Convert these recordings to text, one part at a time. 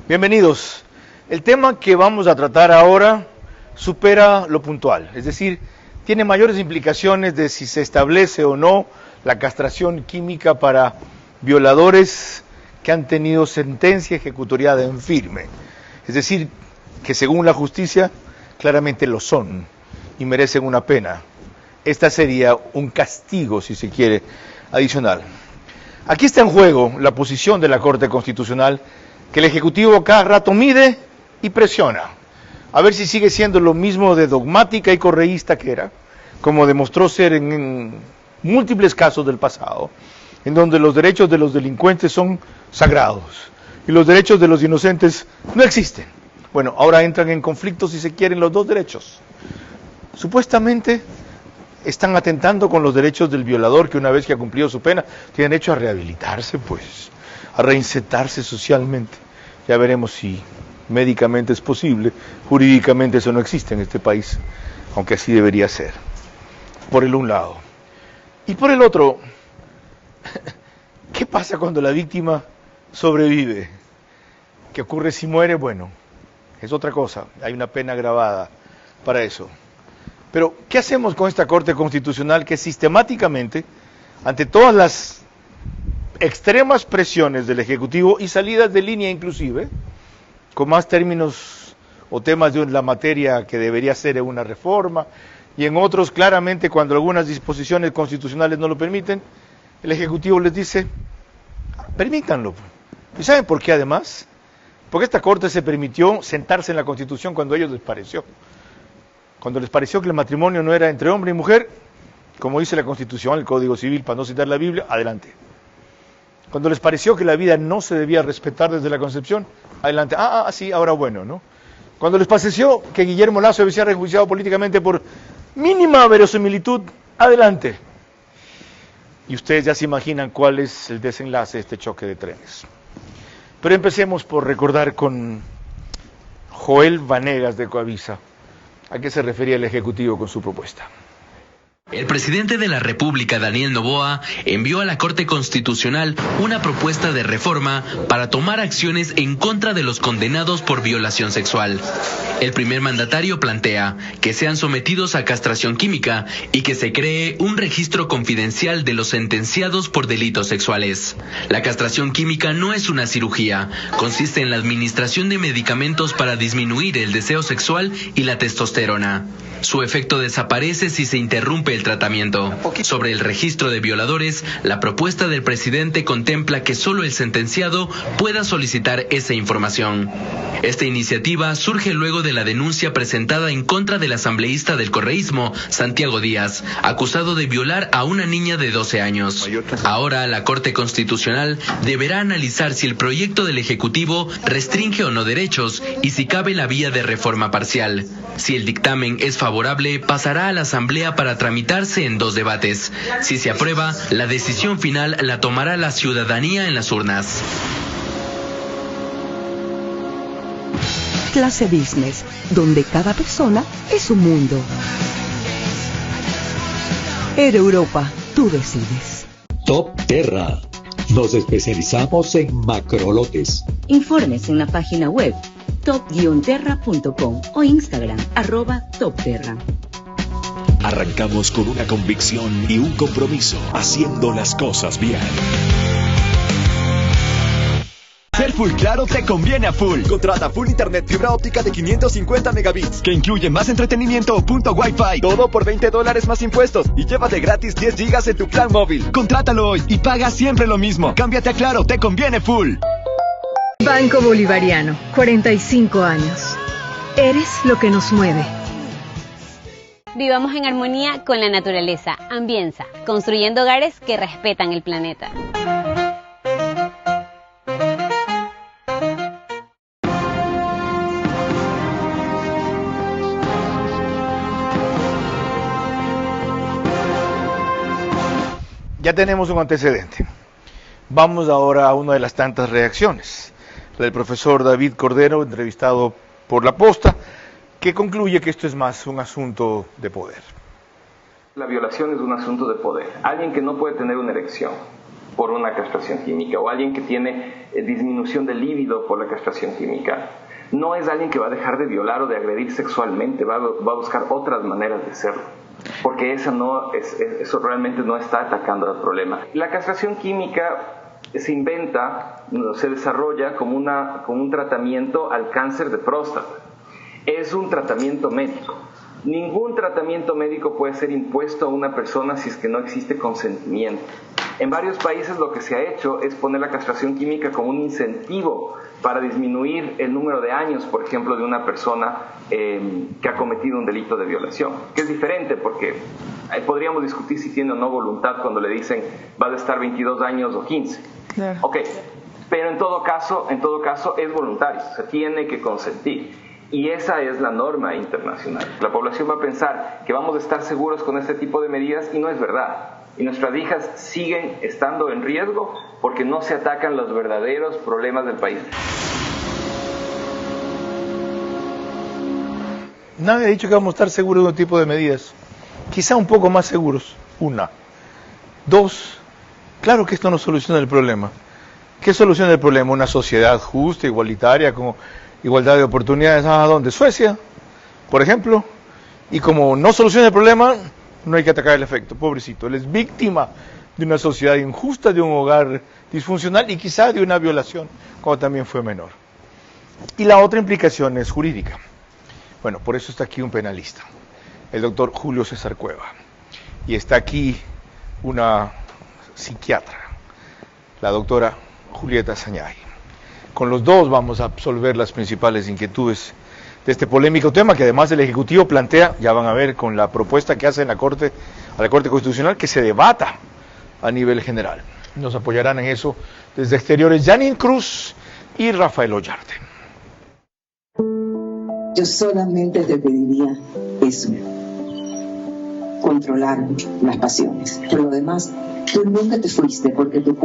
Bienvenidos. El tema que vamos a tratar ahora supera lo puntual, es decir, tiene mayores implicaciones de si se establece o no la castración química para violadores que han tenido sentencia ejecutoriada en firme. Es decir, que según la justicia claramente lo son y merecen una pena. Esta sería un castigo, si se quiere, adicional. Aquí está en juego la posición de la Corte Constitucional, que el Ejecutivo cada rato mide y presiona, a ver si sigue siendo lo mismo de dogmática y correísta que era, como demostró ser en múltiples casos del pasado, en donde los derechos de los delincuentes son sagrados y los derechos de los inocentes no existen. Bueno, ahora entran en conflicto, si se quieren, los dos derechos. Supuestamente están atentando con los derechos del violador, que una vez que ha cumplido su pena, tiene derecho a rehabilitarse, pues, a reinsertarse socialmente. Ya veremos si médicamente es posible, jurídicamente eso no existe en este país, aunque así debería ser, por el un lado. Y por el otro, ¿qué pasa cuando la víctima sobrevive? ¿Qué ocurre si muere? Bueno, es otra cosa, hay una pena agravada para eso. Pero, ¿qué hacemos con esta Corte Constitucional que sistemáticamente, ante todas las extremas presiones del Ejecutivo y salidas de línea inclusive, con más términos o temas de la materia que debería ser una reforma, y en otros claramente cuando algunas disposiciones constitucionales no lo permiten, el Ejecutivo les dice, permítanlo. ¿Y saben por qué además? Porque esta Corte se permitió sentarse en la Constitución cuando a ellos les pareció. Cuando les pareció que el matrimonio no era entre hombre y mujer, como dice la Constitución, el Código Civil, para no citar la Biblia, adelante. Cuando les pareció que la vida no se debía respetar desde la concepción, adelante. Sí, ahora bueno, ¿no? Cuando les pareció que Guillermo Lasso debía ser rejuiciado políticamente por mínima verosimilitud, adelante. Y ustedes ya se imaginan cuál es el desenlace de este choque de trenes. Pero empecemos por recordar con Joel Vanegas de Coavisa a qué se refería el Ejecutivo con su propuesta. El presidente de la República, Daniel Noboa, envió a la Corte Constitucional una propuesta de reforma para tomar acciones en contra de los condenados por violación sexual. El primer mandatario plantea que sean sometidos a castración química y que se cree un registro confidencial de los sentenciados por delitos sexuales. La castración química no es una cirugía, consiste en la administración de medicamentos para disminuir el deseo sexual y la testosterona. Su efecto desaparece si se interrumpe el tratamiento. Sobre el registro de violadores, la propuesta del presidente contempla que solo el sentenciado pueda solicitar esa información. Esta iniciativa surge luego de la denuncia presentada en contra del asambleísta del correísmo, Santiago Díaz, acusado de violar a una niña de 12 años. Ahora la Corte Constitucional deberá analizar si el proyecto del Ejecutivo restringe o no derechos y si cabe la vía de reforma parcial. Si el dictamen es favorable, pasará a la Asamblea para tramitarse en 2 debates. Si se aprueba, la decisión final la tomará la ciudadanía en las urnas. Clase Business, donde cada persona es un mundo. Air Europa, tú decides. Top Terra. Nos especializamos en macrolotes. Informes en la página web top-terra.com o Instagram @topterra. Arrancamos con una convicción y un compromiso, haciendo las cosas bien. Ser full claro te conviene a full. Contrata full internet fibra óptica de 550 megabits, que incluye más entretenimiento o punto Wi-Fi. Todo por $20 más impuestos y llévate gratis 10 gigas en tu plan móvil. Contrátalo hoy y paga siempre lo mismo. Cámbiate a Claro, te conviene full. Banco Bolivariano, 45 años. Eres lo que nos mueve. Vivamos en armonía con la naturaleza. Ambienza, construyendo hogares que respetan el planeta. Ya tenemos un antecedente. Vamos ahora a una de las tantas reacciones. La del profesor David Cordero, entrevistado por La Posta, que concluye que esto es más un asunto de poder. La violación es un asunto de poder. Alguien que no puede tener una erección por una castración química, o alguien que tiene disminución de líbido por la castración química, no es alguien que va a dejar de violar o de agredir sexualmente, va a buscar otras maneras de hacerlo, porque eso realmente no está atacando al problema. La castración química se inventa, se desarrolla como un tratamiento al cáncer de próstata. Es un tratamiento médico. Ningún tratamiento médico puede ser impuesto a una persona si es que no existe consentimiento. En varios países lo que se ha hecho es poner la castración química como un incentivo para disminuir el número de años, por ejemplo, de una persona que ha cometido un delito de violación, que es diferente porque podríamos discutir si tiene o no voluntad cuando le dicen va a estar 22 años o 15. Claro. Ok, pero en todo caso es voluntario, se tiene que consentir. Y esa es la norma internacional. La población va a pensar que vamos a estar seguros con este tipo de medidas y no es verdad. Y nuestras hijas siguen estando en riesgo porque no se atacan los verdaderos problemas del país. Nadie ha dicho que vamos a estar seguros de un tipo de medidas. Quizá un poco más seguros. Una. Dos, claro que esto no soluciona el problema. ¿Qué soluciona el problema? Una sociedad justa, igualitaria, con igualdad de oportunidades. ¿A dónde? Suecia, por ejemplo. Y como no soluciona el problema, no hay que atacar el efecto. Pobrecito, él es víctima de una sociedad injusta, de un hogar disfuncional y quizá de una violación, cuando también fue menor. Y la otra implicación es jurídica. Bueno, por eso está aquí un penalista, el doctor Julio César Cueva. Y está aquí una psiquiatra, la doctora Julieta Zañay. Con los dos vamos a absolver las principales inquietudes de este polémico tema que además el Ejecutivo plantea, ya van a ver con la propuesta que hace a la Corte Constitucional, que se debata a nivel general. Nos apoyarán en eso desde exteriores Janine Cruz y Rafael Ollarte. Yo solamente te pediría eso, controlar las pasiones. Por lo demás, tú nunca te fuiste porque tu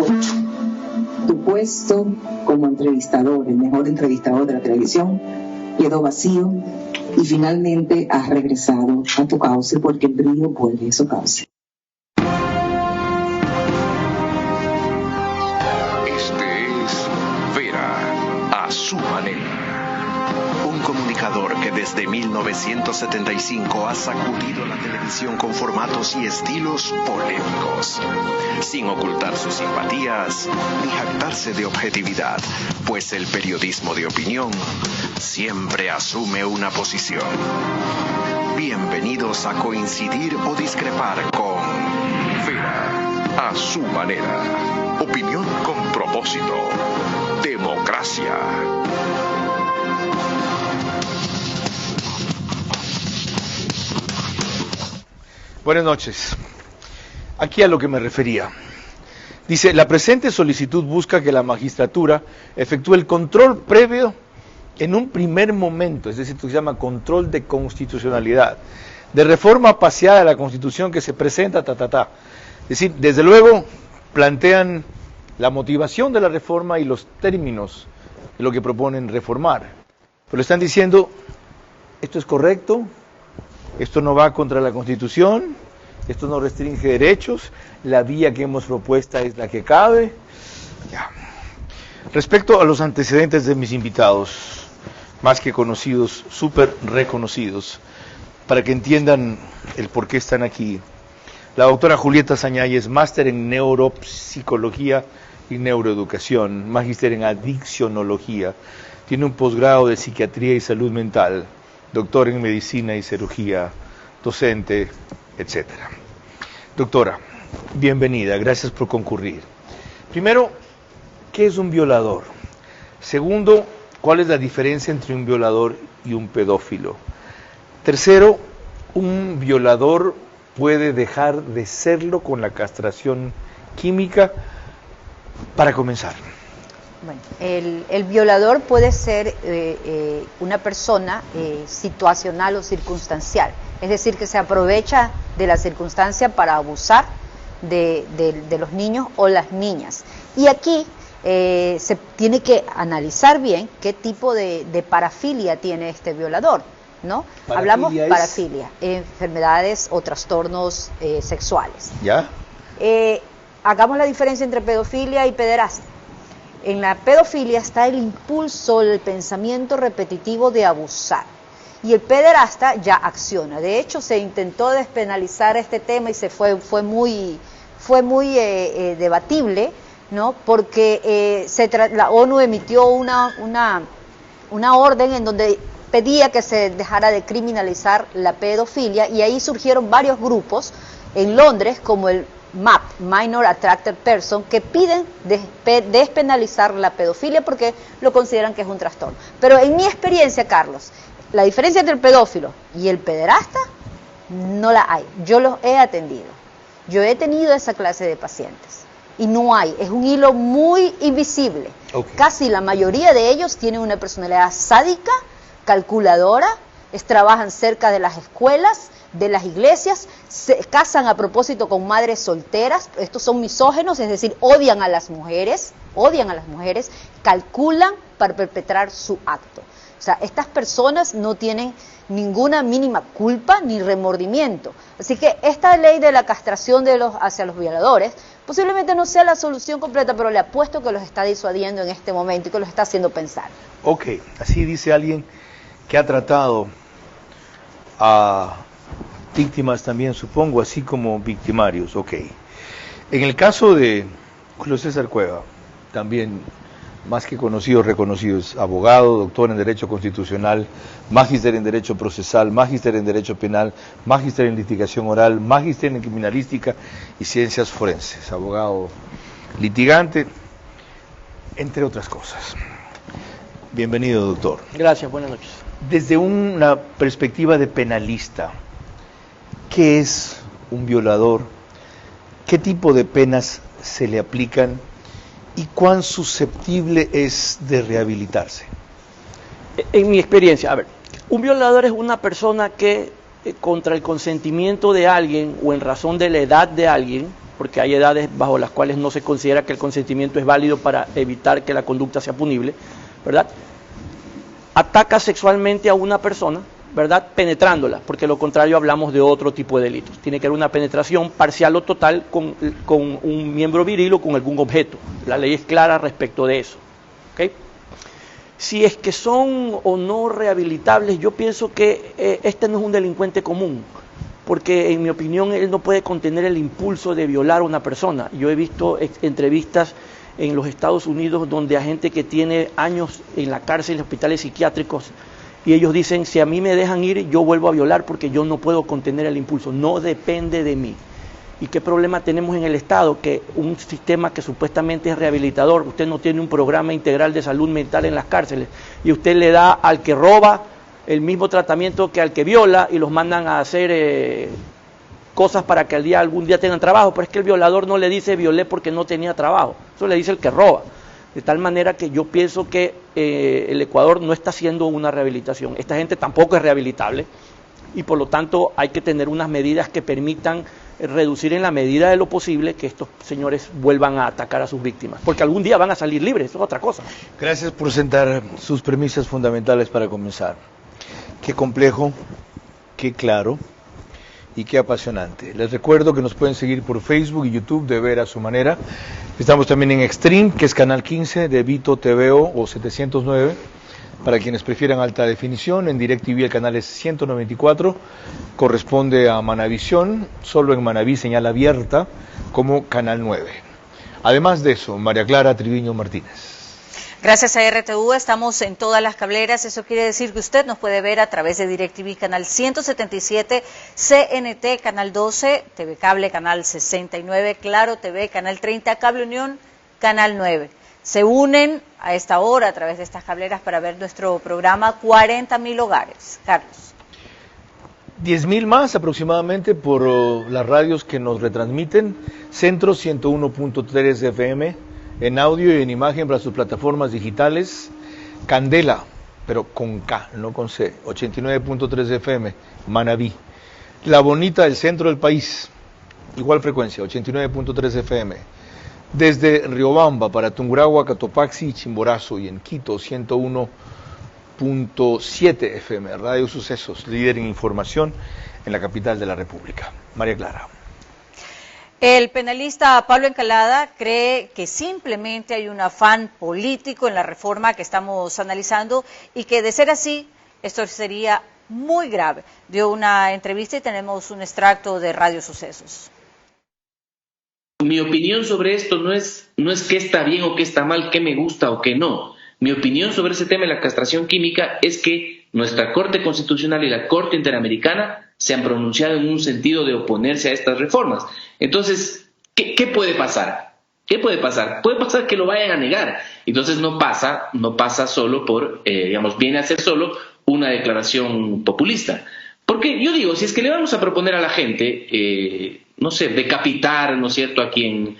puesto como entrevistador, el mejor entrevistador de la televisión, quedó vacío y finalmente has regresado a tu cauce porque el brillo vuelve a su cauce. Este es Vera, a su manera. Un comunicador que desde 1975 ha sacudido la televisión con formatos y estilos polémicos, sin ocultar sus simpatías ni jactarse de objetividad, pues el periodismo de opinión siempre asume una posición. Bienvenidos a coincidir o discrepar con Vera, a su manera. Opinión con propósito. Democracia. Buenas noches. Aquí a lo que me refería. Dice, la presente solicitud busca que la magistratura efectúe el control previo en un primer momento, es decir, que se llama control de constitucionalidad, de reforma parcial a la Constitución que se presenta, Es decir, desde luego plantean la motivación de la reforma y los términos de lo que proponen reformar. Pero están diciendo, esto es correcto, esto no va contra la Constitución, esto no restringe derechos, la vía que hemos propuesta es la que cabe. Ya. Respecto a los antecedentes de mis invitados, más que conocidos, súper reconocidos, para que entiendan el por qué están aquí. La doctora Julieta Zañay es máster en neuropsicología y neuroeducación, magíster en adiccionología, tiene un posgrado de psiquiatría y salud mental, doctor en medicina y cirugía, docente, etc. Doctora, bienvenida, gracias por concurrir. Primero, ¿qué es un violador? Segundo, ¿cuál es la diferencia entre un violador y un pedófilo? Tercero, ¿un violador puede dejar de serlo con la castración química? Para comenzar. Bueno, el violador puede ser una persona situacional o circunstancial, es decir, que se aprovecha de la circunstancia para abusar de los niños o las niñas. Y aquí se tiene que analizar bien qué tipo de parafilia tiene este violador, ¿no? Hablamos de parafilia, enfermedades o trastornos sexuales. ¿Ya? hagamos la diferencia entre pedofilia y pederastia. En la pedofilia está el impulso, el pensamiento repetitivo de abusar. Y el pederasta ya acciona. De hecho, se intentó despenalizar este tema y fue muy debatible, ¿no? Porque la ONU emitió una orden en donde pedía que se dejara de criminalizar la pedofilia, y ahí surgieron varios grupos en Londres, como el MAP, Minor Attracted Person, que piden despenalizar la pedofilia porque lo consideran que es un trastorno. Pero en mi experiencia, Carlos, la diferencia entre el pedófilo y el pederasta no la hay. Yo los he atendido. Yo he tenido esa clase de pacientes. Y no hay. Es un hilo muy invisible. Okay. Casi la mayoría de ellos tienen una personalidad sádica, calculadora, trabajan cerca de las escuelas, de las iglesias, se casan a propósito con madres solteras. Estos son misógenos, es decir, odian a las mujeres, calculan para perpetrar su acto. O sea, estas personas no tienen ninguna mínima culpa ni remordimiento. Así que esta ley de la castración hacia los violadores posiblemente no sea la solución completa, pero le apuesto que los está disuadiendo en este momento y que los está haciendo pensar. Ok, así dice alguien que ha tratado a víctimas también, supongo, así como victimarios. Ok. En el caso de Julio César Cueva, también más que conocido, reconocido, es abogado, doctor en Derecho Constitucional, magíster en Derecho Procesal, magíster en Derecho Penal, magíster en Litigación Oral, magíster en Criminalística y Ciencias Forenses, abogado litigante, entre otras cosas. Bienvenido, doctor. Gracias, buenas noches. Desde una perspectiva de penalista, ¿qué es un violador? ¿Qué tipo de penas se le aplican? ¿Y cuán susceptible es de rehabilitarse? En mi experiencia, a ver, un violador es una persona que contra el consentimiento de alguien o en razón de la edad de alguien, porque hay edades bajo las cuales no se considera que el consentimiento es válido para evitar que la conducta sea punible, ¿verdad? Ataca sexualmente a una persona, ¿verdad? Penetrándola, porque lo contrario hablamos de otro tipo de delitos. Tiene que haber una penetración parcial o total con un miembro viril o con algún objeto. La ley es clara respecto de eso. ¿Okay? Si es que son o no rehabilitables, yo pienso que este no es un delincuente común, porque en mi opinión él no puede contener el impulso de violar a una persona. Yo he visto entrevistas en los Estados Unidos donde hay gente que tiene años en la cárcel, en hospitales psiquiátricos, y ellos dicen, si a mí me dejan ir, yo vuelvo a violar porque yo no puedo contener el impulso, no depende de mí. ¿Y qué problema tenemos en el Estado? Que un sistema que supuestamente es rehabilitador, usted no tiene un programa integral de salud mental en las cárceles, y usted le da al que roba el mismo tratamiento que al que viola, y los mandan a hacer cosas para que algún día tengan trabajo, pero es que el violador no le dice violé porque no tenía trabajo, eso le dice el que roba. De tal manera que yo pienso que el Ecuador no está haciendo una rehabilitación. Esta gente tampoco es rehabilitable y por lo tanto hay que tener unas medidas que permitan reducir en la medida de lo posible que estos señores vuelvan a atacar a sus víctimas. Porque algún día van a salir libres, eso es otra cosa. Gracias por sentar sus premisas fundamentales para comenzar. Qué complejo, qué claro y qué apasionante. Les recuerdo que nos pueden seguir por Facebook y YouTube de Ver a su Manera. Estamos también en Extreme, que es canal 15 de Vito TVO o 709, para quienes prefieran alta definición. En DirecTV el canal es 194, corresponde a Manavisión, solo en Manaví señal abierta como canal 9. Además de eso, María Clara Triviño Martínez. Gracias a RTV estamos en todas las cableras, eso quiere decir que usted nos puede ver a través de DirecTV canal 177, CNT canal 12, TV Cable canal 69, Claro TV canal 30, Cable Unión canal 9. Se unen a esta hora a través de estas cableras para ver nuestro programa 40.000 hogares. Carlos. 10.000 más aproximadamente por las radios que nos retransmiten, Centro 101.3 FM, en audio y en imagen para sus plataformas digitales, Candela, pero con K, no con C, 89.3 FM, Manaví. La Bonita del centro del país, igual frecuencia, 89.3 FM. Desde Riobamba para Tungurahua, Cotopaxi y Chimborazo, y en Quito, 101.7 FM, Radio Sucesos, líder en información en la capital de la República. María Clara. El penalista Pablo Encalada cree que simplemente hay un afán político en la reforma que estamos analizando y que de ser así, esto sería muy grave. Dio una entrevista y tenemos un extracto de Radio Sucesos. Mi opinión sobre esto no es qué está bien o qué está mal, qué me gusta o qué no. Mi opinión sobre ese tema de la castración química es que nuestra Corte Constitucional y la Corte Interamericana se han pronunciado en un sentido de oponerse a estas reformas. Entonces, ¿qué puede pasar? ¿Qué puede pasar? Puede pasar que lo vayan a negar. Entonces no pasa solo por, viene a ser solo una declaración populista. Porque yo digo, si es que le vamos a proponer a la gente, no sé, decapitar, ¿no es cierto?, a quien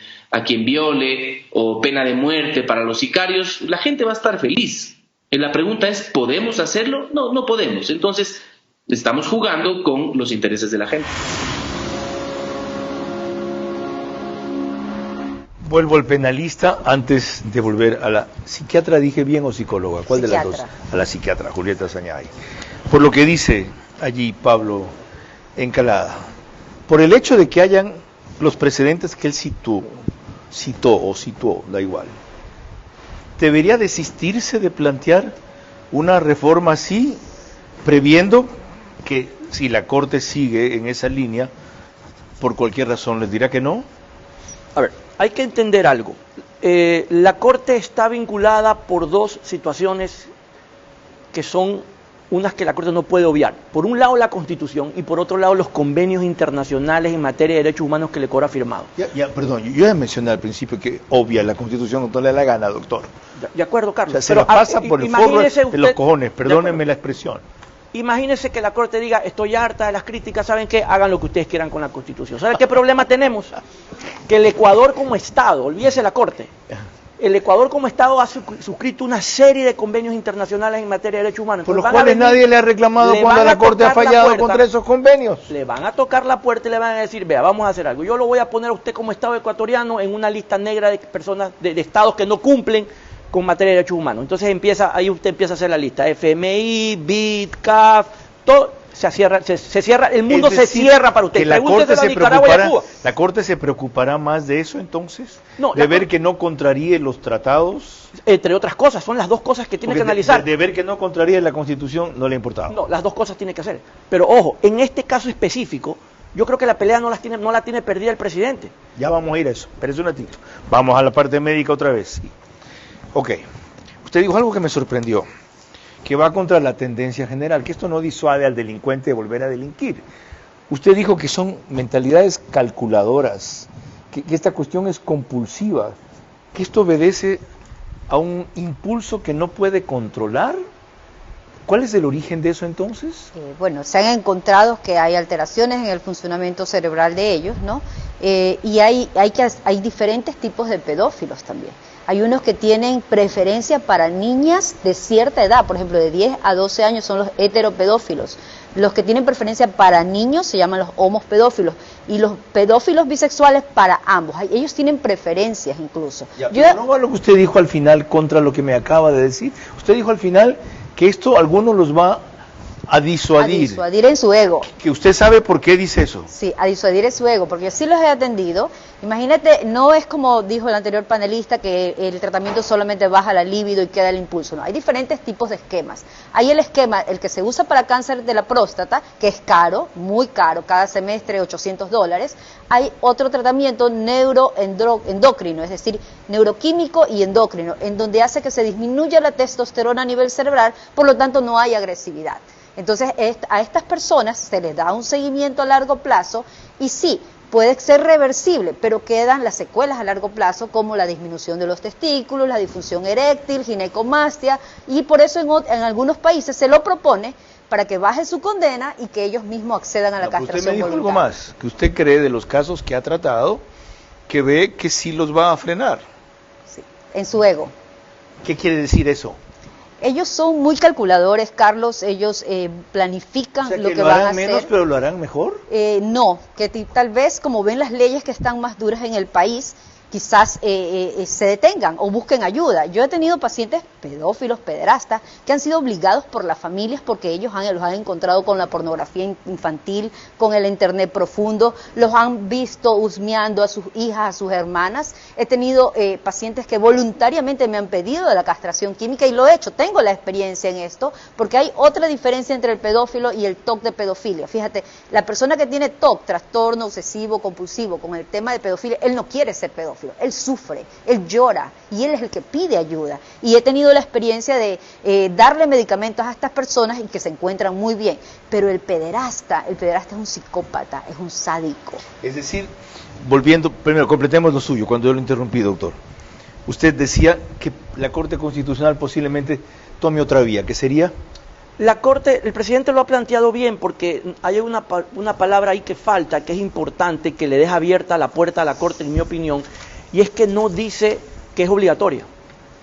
viole, o pena de muerte para los sicarios, la gente va a estar feliz. La pregunta es, ¿podemos hacerlo? No, no podemos. Entonces, estamos jugando con los intereses de la gente. Vuelvo al penalista antes de volver a la psiquiatra, dije bien, o psicóloga, ¿cuál psiquiatra de las dos? A la psiquiatra, Julieta Sañay. Por lo que dice allí Pablo Encalada, por el hecho de que hayan los precedentes que él citó, da igual, ¿debería desistirse de plantear una reforma así, previendo que si la Corte sigue en esa línea, por cualquier razón les dirá que no? A ver, hay que entender algo. La Corte está vinculada por dos situaciones que son unas que la Corte no puede obviar. Por un lado la Constitución y por otro lado los convenios internacionales en materia de derechos humanos que le Lecor ha firmado. Perdón, yo ya mencioné al principio que obvia la Constitución no le da la gana, doctor. De acuerdo, Carlos. O sea, se la pasa por el forro de los cojones, perdónenme la expresión. Imagínense que la Corte diga, estoy harta de las críticas, ¿saben qué? Hagan lo que ustedes quieran con la Constitución. ¿Saben qué problema tenemos? Que el Ecuador como Estado, olvídese la Corte, el Ecuador como Estado ha suscrito una serie de convenios internacionales en materia de derechos humanos. Por los cuales nadie le ha reclamado cuando la Corte ha fallado contra esos convenios. Le van a tocar la puerta y le van a decir, vea, vamos a hacer algo. Yo lo voy a poner a usted como Estado ecuatoriano en una lista negra de personas, de estados que no cumplen con materia de derechos humanos. Entonces ahí usted empieza a hacer la lista. FMI, BID, CAF, todo. Se cierra, el mundo se cierra para usted. La Corte se preocupará más de eso entonces, no, de ver que no contraríe los tratados. Entre otras cosas, son las dos cosas que tiene que analizar. De ver que no contraríe la Constitución no le importaba. No, las dos cosas tiene que hacer. Pero ojo, en este caso específico, yo creo que la pelea no la tiene perdida el presidente. Ya vamos a ir a eso, pero es un ratito. Vamos a la parte médica otra vez. Ok, usted dijo algo que me sorprendió, que va contra la tendencia general, que esto no disuade al delincuente de volver a delinquir. Usted dijo que son mentalidades calculadoras, que esta cuestión es compulsiva, que esto obedece a un impulso que no puede controlar. ¿Cuál es el origen de eso entonces? Bueno, se han encontrado que hay alteraciones en el funcionamiento cerebral de ellos, ¿no? Y hay diferentes tipos de pedófilos también. Hay unos que tienen preferencia para niñas de cierta edad, por ejemplo, de 10 a 12 años son los heteropedófilos. Los que tienen preferencia para niños se llaman los homospedófilos. Y los pedófilos bisexuales para ambos. Ellos tienen preferencias incluso. No va lo que usted dijo al final contra lo que me acaba de decir. Usted dijo al final que esto algunos los va a disuadir. A disuadir en su ego. ¿Que usted sabe por qué dice eso? Sí, a disuadir en su ego, porque yo sí los he atendido. Imagínate, no es como dijo el anterior panelista, que el tratamiento solamente baja la libido y queda el impulso. No, hay diferentes tipos de esquemas. Hay el esquema, el que se usa para cáncer de la próstata, que es caro, muy caro, cada semestre $800. Hay otro tratamiento neuroendocrino, es decir, neuroquímico y endocrino, en donde hace que se disminuya la testosterona a nivel cerebral, por lo tanto no hay agresividad. Entonces a estas personas se les da un seguimiento a largo plazo y sí, puede ser reversible, pero quedan las secuelas a largo plazo como la disminución de los testículos, la disfunción eréctil, ginecomastia, y por eso en algunos países se lo propone para que baje su condena y que ellos mismos accedan a la castración voluntaria. Usted me dijo voluntaria. algo más, que usted cree de los casos que ha tratado, que ve que sí los va a frenar. Sí, en su ego. ¿Qué quiere decir eso? Ellos son muy calculadores, Carlos, ellos planifican lo que van a hacer. ¿Lo harán menos, pero lo harán mejor? No, que tal vez como ven las leyes que están más duras en el país, quizás se detengan o busquen ayuda. Yo he tenido pacientes pedófilos, pederastas, que han sido obligados por las familias porque ellos los han encontrado con la pornografía infantil, con el internet profundo, los han visto husmeando a sus hijas, a sus hermanas. He tenido pacientes que voluntariamente me han pedido de la castración química y lo he hecho, tengo la experiencia en esto, porque hay otra diferencia entre el pedófilo y el TOC de pedofilia. Fíjate, la persona que tiene TOC, trastorno obsesivo compulsivo, con el tema de pedofilia, él no quiere ser pedófilo, él sufre, él llora y él es el que pide ayuda. Y he tenido la experiencia de darle medicamentos a estas personas y que se encuentran muy bien. Pero el pederasta es un psicópata, es un sádico. Es decir, volviendo, primero completemos lo suyo, cuando yo lo interrumpí, doctor. Usted decía que la Corte Constitucional posiblemente tome otra vía, ¿qué sería? La Corte, el presidente lo ha planteado bien porque hay una palabra ahí que falta, que es importante, que le deja abierta la puerta a la Corte, en mi opinión, y es que no dice que es obligatoria.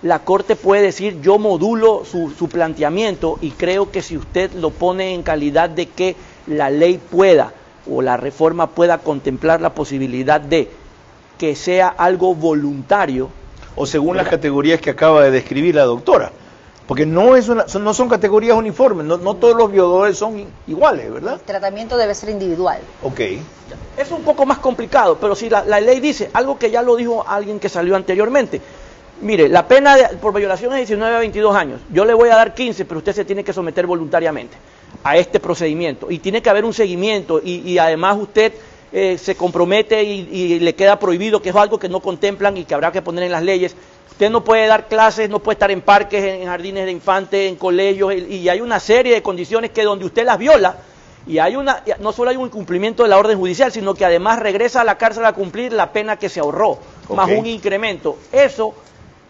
La Corte puede decir, yo modulo su planteamiento y creo que si usted lo pone en calidad de que la ley pueda o la reforma pueda contemplar la posibilidad de que sea algo voluntario. O según las categorías que acaba de describir la doctora. Porque no son categorías uniformes, no todos los violadores son iguales, ¿verdad? El tratamiento debe ser individual. Ok. Es un poco más complicado, pero si la ley dice algo que ya lo dijo alguien que salió anteriormente. Mire, la pena por violación es 19 a 22 años. Yo le voy a dar 15, pero usted se tiene que someter voluntariamente a este procedimiento. Y tiene que haber un seguimiento y además usted se compromete y le queda prohibido, que es algo que no contemplan y que habrá que poner en las leyes. Usted no puede dar clases, no puede estar en parques, en jardines de infantes, en colegios, y hay una serie de condiciones que donde usted las viola, y no solo hay un incumplimiento de la orden judicial, sino que además regresa a la cárcel a cumplir la pena que se ahorró, más un incremento. Eso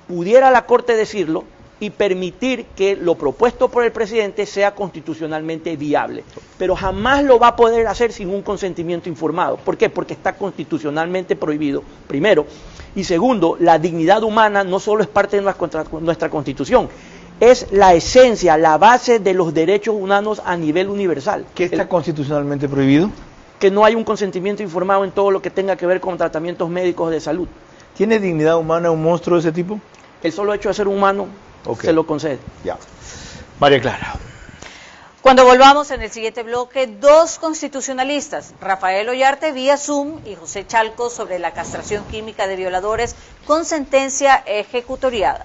pudiera la Corte decirlo y permitir que lo propuesto por el presidente sea constitucionalmente viable. Pero jamás lo va a poder hacer sin un consentimiento informado. ¿Por qué? Porque está constitucionalmente prohibido, primero. Y segundo, la dignidad humana no solo es parte de nuestra Constitución, es la esencia, la base de los derechos humanos a nivel universal. ¿Qué está constitucionalmente prohibido? Que no hay un consentimiento informado en todo lo que tenga que ver con tratamientos médicos de salud. ¿Tiene dignidad humana un monstruo de ese tipo? El solo hecho de ser humano se lo concede. Ya. María Clara. Cuando volvamos en el siguiente bloque, dos constitucionalistas, Rafael Ollarte vía Zoom y José Chalco, sobre la castración química de violadores con sentencia ejecutoriada.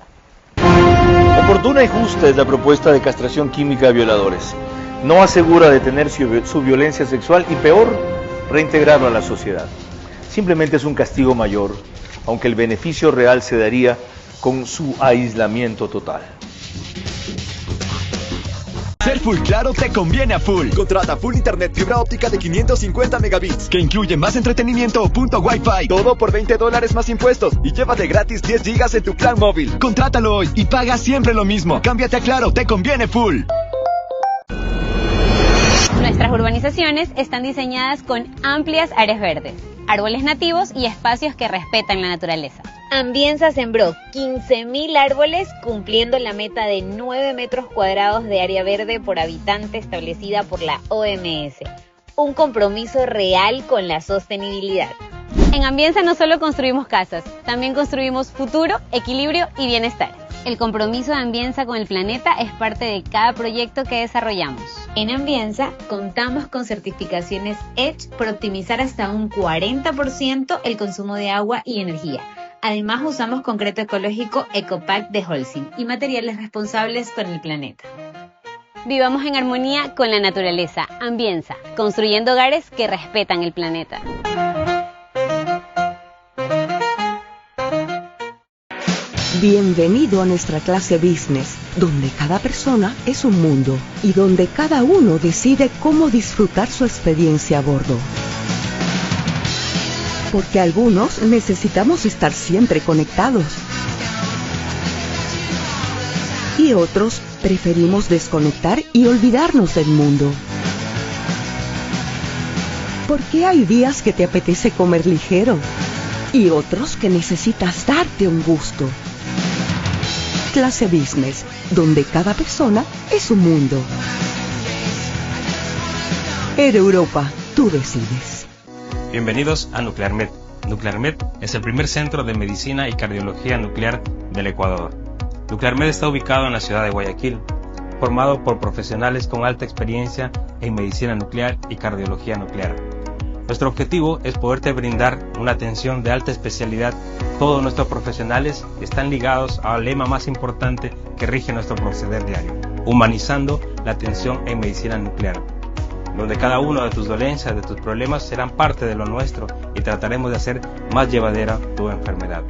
Oportuna y justa es la propuesta de castración química de violadores. No asegura detener su violencia sexual y peor, reintegrarlo a la sociedad. Simplemente es un castigo mayor, aunque el beneficio real se daría con su aislamiento total. Ser full claro te conviene a full. Contrata full internet fibra óptica de 550 megabits, que incluye más entretenimiento o punto Wi-Fi. Todo por $20 más impuestos y llévate gratis 10 gigas en tu plan móvil. Contrátalo hoy y paga siempre lo mismo. Cámbiate a Claro, te conviene full. Nuestras urbanizaciones están diseñadas con amplias áreas verdes, árboles nativos y espacios que respetan la naturaleza. Ambienza sembró 15.000 árboles, cumpliendo la meta de 9 metros cuadrados de área verde por habitante establecida por la OMS. Un compromiso real con la sostenibilidad. En Ambienza no solo construimos casas, también construimos futuro, equilibrio y bienestar. El compromiso de Ambienza con el planeta es parte de cada proyecto que desarrollamos. En Ambienza contamos con certificaciones EDGE por optimizar hasta un 40% el consumo de agua y energía. Además usamos concreto ecológico Ecopack de Holcim y materiales responsables con el planeta. Vivamos en armonía con la naturaleza. Ambienza, construyendo hogares que respetan el planeta. Bienvenido a nuestra clase Business, donde cada persona es un mundo y donde cada uno decide cómo disfrutar su experiencia a bordo. Porque algunos necesitamos estar siempre conectados y otros preferimos desconectar y olvidarnos del mundo. Porque hay días que te apetece comer ligero y otros que necesitas darte un gusto. Clase Business, donde cada persona es un mundo. Air Europa, tú decides. Bienvenidos a Nuclearmed, Nuclearmed es el primer centro de medicina y cardiología nuclear del Ecuador. Nuclearmed está ubicado en la ciudad de Guayaquil, formado por profesionales con alta experiencia en medicina nuclear y cardiología nuclear. Nuestro objetivo es poderte brindar una atención de alta especialidad. Todos nuestros profesionales están ligados al lema más importante que rige nuestro proceder diario: humanizando la atención en medicina nuclear, donde cada una de tus dolencias, de tus problemas serán parte de lo nuestro y trataremos de hacer más llevadera tu enfermedad.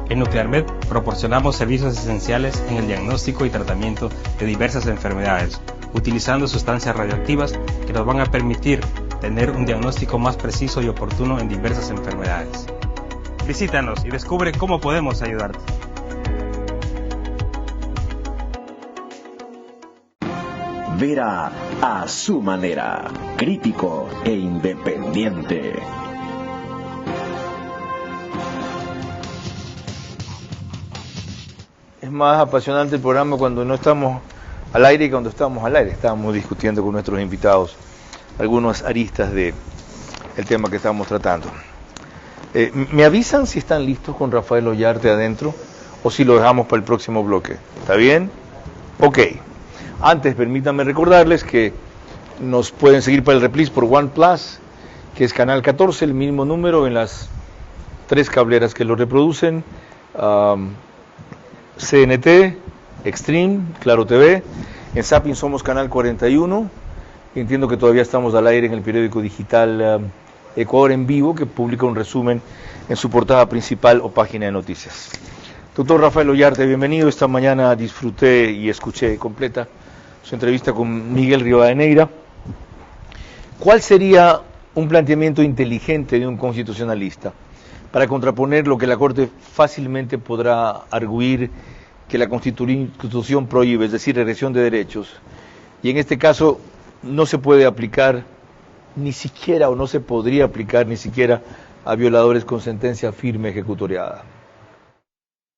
En Nuclearmed proporcionamos servicios esenciales en el diagnóstico y tratamiento de diversas enfermedades, utilizando sustancias radioactivas que nos van a permitir tener un diagnóstico más preciso y oportuno en diversas enfermedades. Visítanos y descubre cómo podemos ayudarte. Vera a su manera, crítico e independiente. Es más apasionante el programa cuando no estamos al aire y cuando estamos al aire. Estábamos discutiendo con nuestros invitados algunas aristas del tema que estamos tratando. ¿Me avisan si están listos con Rafael Ollarte adentro o si lo dejamos para el próximo bloque? ¿Está bien? Ok. Antes, permítanme recordarles que nos pueden seguir para el reprise por OnePlus, que es canal 14, el mismo número en las 3 cableras que lo reproducen, CNT, Extreme, Claro TV. En Zapping somos canal 41. Entiendo que todavía estamos al aire en el periódico digital Ecuador en Vivo, que publica un resumen en su portada principal o página de noticias. Doctor Rafael Ollarte, bienvenido. Esta mañana disfruté y escuché completa su entrevista con Miguel Rivadeneira. ¿Cuál sería un planteamiento inteligente de un constitucionalista para contraponer lo que la Corte fácilmente podrá arguir que la Constitución prohíbe, es decir, regresión de derechos? Y en este caso no se puede aplicar ni siquiera, o no se podría aplicar ni siquiera a violadores con sentencia firme ejecutoriada.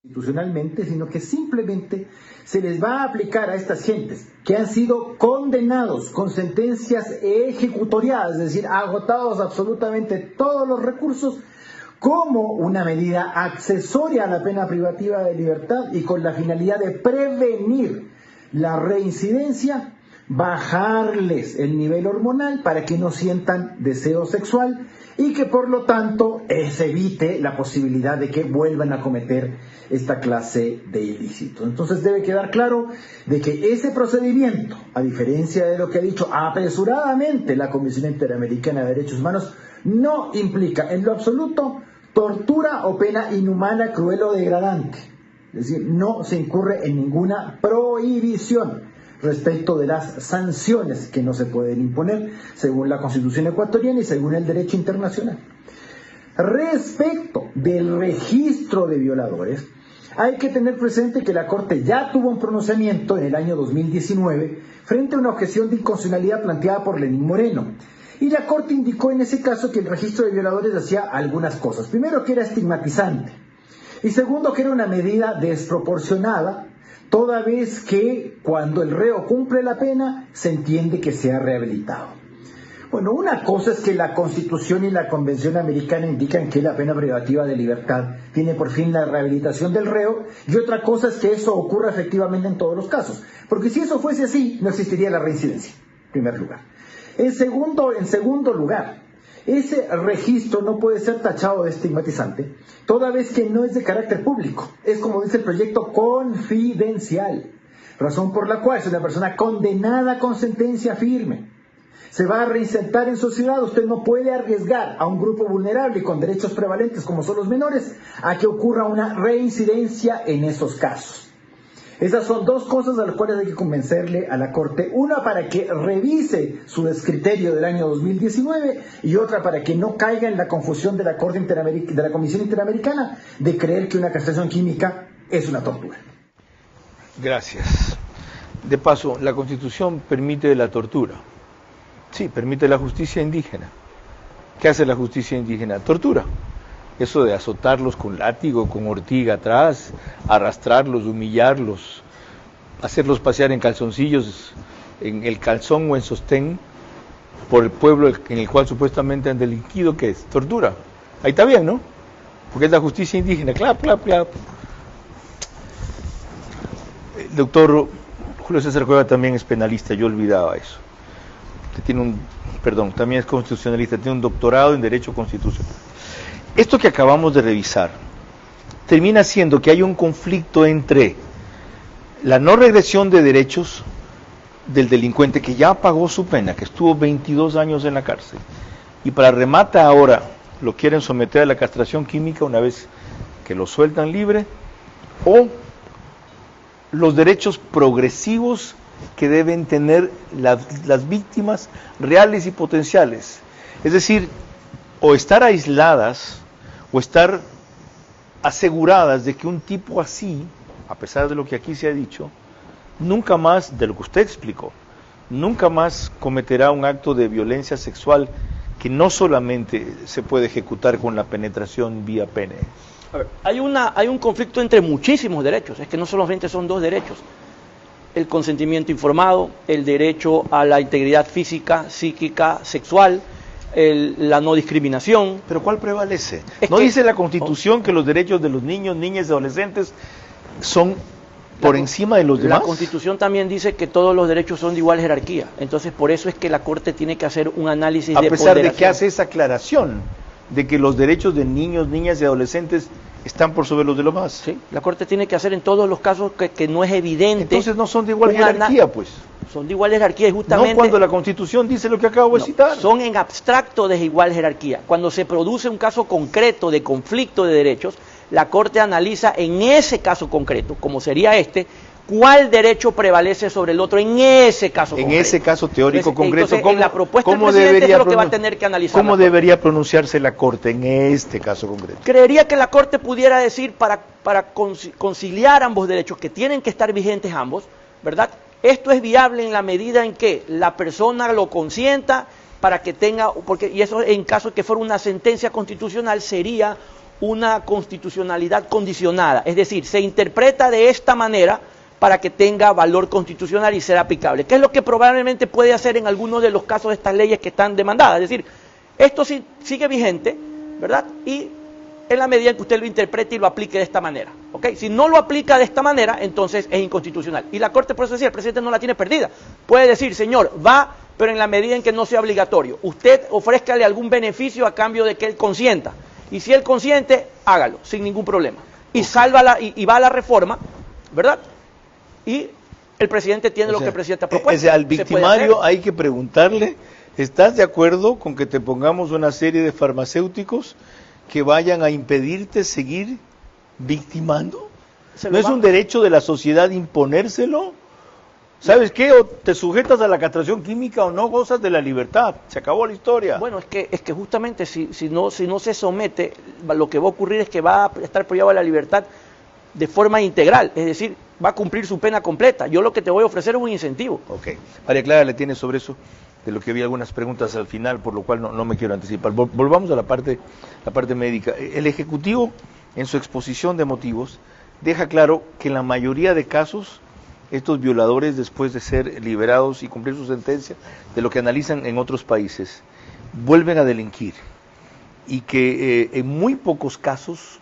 Institucionalmente, sino que simplemente se les va a aplicar a estas gentes que han sido condenados con sentencias ejecutoriadas, es decir, agotados absolutamente todos los recursos, como una medida accesoria a la pena privativa de libertad y con la finalidad de prevenir la reincidencia, bajarles el nivel hormonal para que no sientan deseo sexual y que por lo tanto se evite la posibilidad de que vuelvan a cometer esta clase de ilícitos. Entonces debe quedar claro de que ese procedimiento, a diferencia de lo que ha dicho apresuradamente la Comisión Interamericana de Derechos Humanos, no implica en lo absoluto tortura o pena inhumana, cruel o degradante. Es decir, no se incurre en ninguna prohibición respecto de las sanciones que no se pueden imponer según la Constitución ecuatoriana y según el derecho internacional. Respecto del registro de violadores, hay que tener presente que la Corte ya tuvo un pronunciamiento en el año 2019 frente a una objeción de inconstitucionalidad planteada por Lenín Moreno. Y la Corte indicó en ese caso que el registro de violadores hacía algunas cosas. Primero, que era estigmatizante. Y segundo, que era una medida desproporcionada, toda vez que cuando el reo cumple la pena, se entiende que se ha rehabilitado. Bueno, una cosa es que la Constitución y la Convención Americana indican que la pena privativa de libertad tiene por fin la rehabilitación del reo, y otra cosa es que eso ocurra efectivamente en todos los casos. Porque si eso fuese así, no existiría la reincidencia, en primer lugar. En segundo lugar, ese registro no puede ser tachado de estigmatizante, toda vez que no es de carácter público. Es, como dice el proyecto, confidencial. Razón por la cual, si una persona condenada con sentencia firme se va a reinsertar en sociedad, usted no puede arriesgar a un grupo vulnerable y con derechos prevalentes como son los menores a que ocurra una reincidencia en esos casos. Esas son dos cosas a las cuales hay que convencerle a la Corte. Una, para que revise su descriterio del año 2019, y otra para que no caiga en la confusión de la Comisión Interamericana de creer que una castración química es una tortura. Gracias. De paso, la Constitución permite la tortura. Sí, permite la justicia indígena. ¿Qué hace la justicia indígena? Tortura. Eso de azotarlos con látigo, con ortiga atrás, arrastrarlos, humillarlos, hacerlos pasear en calzoncillos, en el calzón o en sostén, por el pueblo en el cual supuestamente han delinquido, ¿qué es? Tortura. Ahí está bien, ¿no? porque es la justicia indígena, clap, clap, clap. El doctor Julio César Cueva también es penalista, yo olvidaba eso. También es constitucionalista, tiene un doctorado en Derecho Constitucional. Esto que acabamos de revisar termina siendo que hay un conflicto entre la no regresión de derechos del delincuente que ya pagó su pena, que estuvo 22 años en la cárcel, y para remate ahora lo quieren someter a la castración química una vez que lo sueltan libre, o los derechos progresivos que deben tener las víctimas reales y potenciales. Es decir, o estar aisladas, o estar aseguradas de que un tipo así, a pesar de lo que aquí se ha dicho, nunca más, de lo que usted explicó, nunca más cometerá un acto de violencia sexual que no solamente se puede ejecutar con la penetración vía pene. A ver, hay un conflicto entre muchísimos derechos, es que no solamente son dos derechos: el consentimiento informado, el derecho a la integridad física, psíquica, sexual, la no discriminación. ¿Pero cuál prevalece? ¿No dice la Constitución que los derechos de los niños, niñas y adolescentes son por encima de los demás? La Constitución también dice que todos los derechos son de igual jerarquía. Entonces, por eso es que la Corte tiene que hacer un análisis de ponderación. A pesar de que hace esa aclaración de que los derechos de niños, niñas y adolescentes están por sobre los de los demás. Sí, la Corte tiene que hacer en todos los casos que no es evidente. Entonces no son de igual jerarquía, pues. Son de igual jerarquía y justamente... No cuando la Constitución dice lo que acabo de citar. Son en abstracto de igual jerarquía. Cuando se produce un caso concreto de conflicto de derechos, la Corte analiza en ese caso concreto, como sería este, cuál derecho prevalece sobre el otro en ese caso concreto. En ese caso teórico concreto, en la propuesta del presidente es lo que va a tener que analizar. ¿Cómo debería pronunciarse la Corte en este caso concreto? Creería que la Corte pudiera decir, para conciliar ambos derechos, que tienen que estar vigentes ambos, ¿verdad? Esto es viable en la medida en que la persona lo consienta para que tenga, y eso en caso de que fuera una sentencia constitucional sería una constitucionalidad condicionada, es decir, se interpreta de esta manera para que tenga valor constitucional y sea aplicable, que es lo que probablemente puede hacer en algunos de los casos de estas leyes que están demandadas. Es decir, esto sí sigue vigente, ¿verdad? Y en la medida en que usted lo interprete y lo aplique de esta manera, ¿ok? Si no lo aplica de esta manera, entonces es inconstitucional. Y la Corte, por eso decía, el presidente no la tiene perdida. Puede decir, señor, va, pero en la medida en que no sea obligatorio. Usted ofrézcale algún beneficio a cambio de que él consienta. Y si él consiente, hágalo, sin ningún problema. Y salva y va a la reforma, ¿verdad? Y el presidente tiene lo que el presidente ha propuesto. Al victimario hay que preguntarle, ¿estás de acuerdo con que te pongamos una serie de farmacéuticos que vayan a impedirte seguir victimando? ¿No es un derecho de la sociedad imponérselo? ¿Sabes qué? O te sujetas a la castración química o no gozas de la libertad. Se acabó la historia. Bueno, es que justamente si no se somete, lo que va a ocurrir es que va a estar privado de la libertad de forma integral, es decir, va a cumplir su pena completa. Yo lo que te voy a ofrecer es un incentivo. Ok. María Clara le tiene sobre eso, de lo que vi algunas preguntas al final, por lo cual no me quiero anticipar. Volvamos a la parte médica. El Ejecutivo, en su exposición de motivos, deja claro que en la mayoría de casos, estos violadores, después de ser liberados y cumplir su sentencia, de lo que analizan en otros países, vuelven a delinquir. Y que en muy pocos casos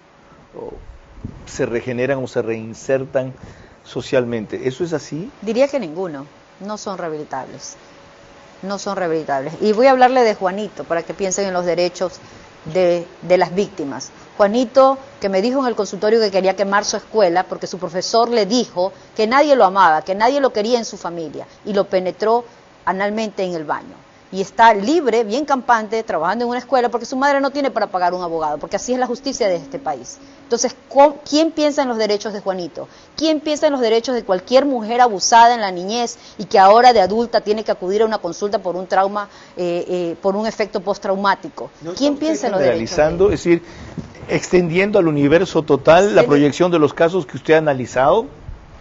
se regeneran o se reinsertan socialmente. ¿Eso es así? Diría que ninguno. No son rehabilitables. No son rehabilitables. Y voy a hablarle de Juanito para que piensen en los derechos de las víctimas. Juanito, que me dijo en el consultorio que quería quemar su escuela porque su profesor le dijo que nadie lo amaba, que nadie lo quería en su familia, y lo penetró analmente en el baño. Y está libre, bien campante, trabajando en una escuela porque su madre no tiene para pagar un abogado, porque así es la justicia de este país. Entonces, ¿quién piensa en los derechos de Juanito? ¿Quién piensa en los derechos de cualquier mujer abusada en la niñez y que ahora de adulta tiene que acudir a una consulta por un trauma, por un efecto postraumático? ¿Quién piensa en los derechos? Es decir, extendiendo al universo total la proyección de los casos que usted ha analizado.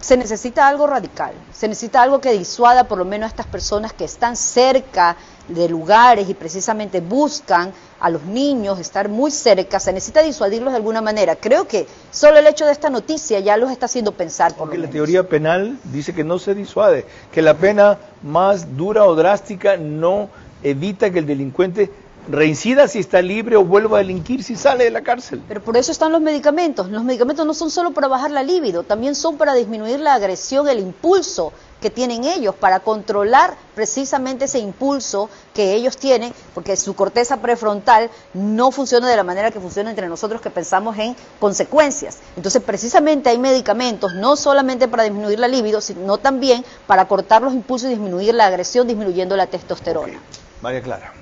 Se necesita algo radical, se necesita algo que disuada por lo menos a estas personas que están cerca de lugares y precisamente buscan a los niños estar muy cerca. Se necesita disuadirlos de alguna manera. Creo que solo el hecho de esta noticia ya los está haciendo pensar. Porque la teoría penal dice que no se disuade, que la pena más dura o drástica no evita que el delincuente reincida si está libre o vuelva a delinquir si sale de la cárcel. Pero por eso están los medicamentos. Los medicamentos no son solo para bajar la libido, también son para disminuir la agresión, el impulso que tienen ellos, para controlar precisamente ese impulso que ellos tienen, porque su corteza prefrontal no funciona de la manera que funciona entre nosotros, que pensamos en consecuencias. Entonces, precisamente hay medicamentos no solamente para disminuir la libido, sino también para cortar los impulsos y disminuir la agresión, disminuyendo la testosterona. María Clara.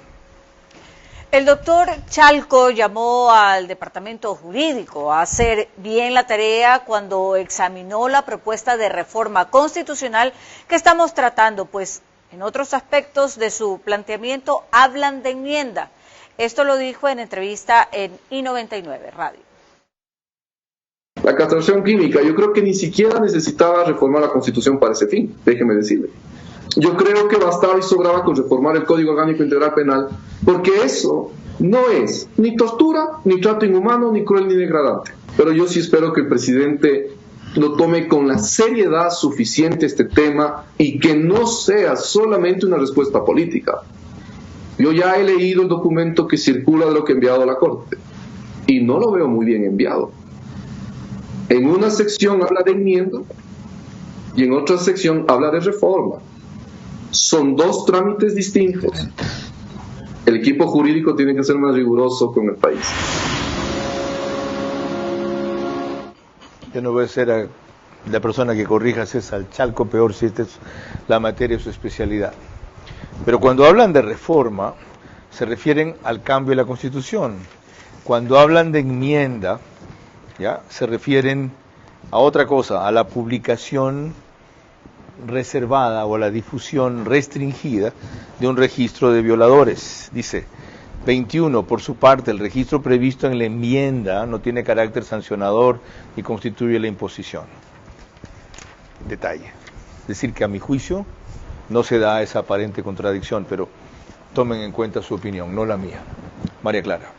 El doctor Chalco llamó al departamento jurídico a hacer bien la tarea cuando examinó la propuesta de reforma constitucional que estamos tratando, pues en otros aspectos de su planteamiento hablan de enmienda. Esto lo dijo en entrevista en I99 Radio. La castración química, yo creo que ni siquiera necesitaba reformar la Constitución para ese fin, déjeme decirle. Yo creo que bastaba y sobraba con reformar el Código Orgánico Integral Penal, porque eso no es ni tortura, ni trato inhumano, ni cruel, ni degradante. Pero yo sí espero que el presidente lo tome con la seriedad suficiente este tema y que no sea solamente una respuesta política. Yo ya he leído el documento que circula de lo que ha enviado a la Corte y no lo veo muy bien enviado. En una sección habla de enmienda y en otra sección habla de reforma. Son dos trámites distintos. El equipo jurídico tiene que ser más riguroso con el país. Yo no voy a ser la persona que corrija a César Chalco, peor si esta es la materia de su especialidad. Pero cuando hablan de reforma, se refieren al cambio de la Constitución. Cuando hablan de enmienda, ¿ya?, se refieren a otra cosa, a la publicación reservada o a la difusión restringida de un registro de violadores. Dice 21, por su parte, el registro previsto en la enmienda no tiene carácter sancionador ni constituye la imposición. Detalle. Es decir, que a mi juicio no se da esa aparente contradicción, pero tomen en cuenta su opinión, no la mía. María Clara.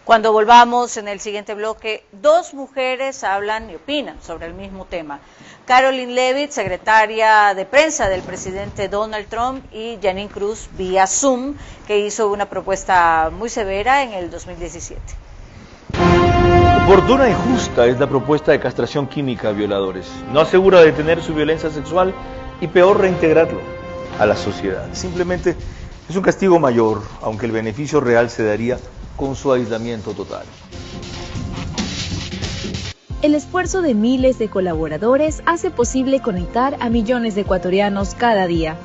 Cuando volvamos en el siguiente bloque, dos mujeres hablan y opinan sobre el mismo tema. Caroline Leavitt, secretaria de prensa del presidente Donald Trump, y Janine Cruz, vía Zoom, que hizo una propuesta muy severa en el 2017. Oportuna y justa es la propuesta de castración química a violadores. No asegura detener su violencia sexual y peor reintegrarlo a la sociedad. Simplemente es un castigo mayor, aunque el beneficio real se daría con su aislamiento total. El esfuerzo de miles de colaboradores hace posible conectar a millones de ecuatorianos cada día.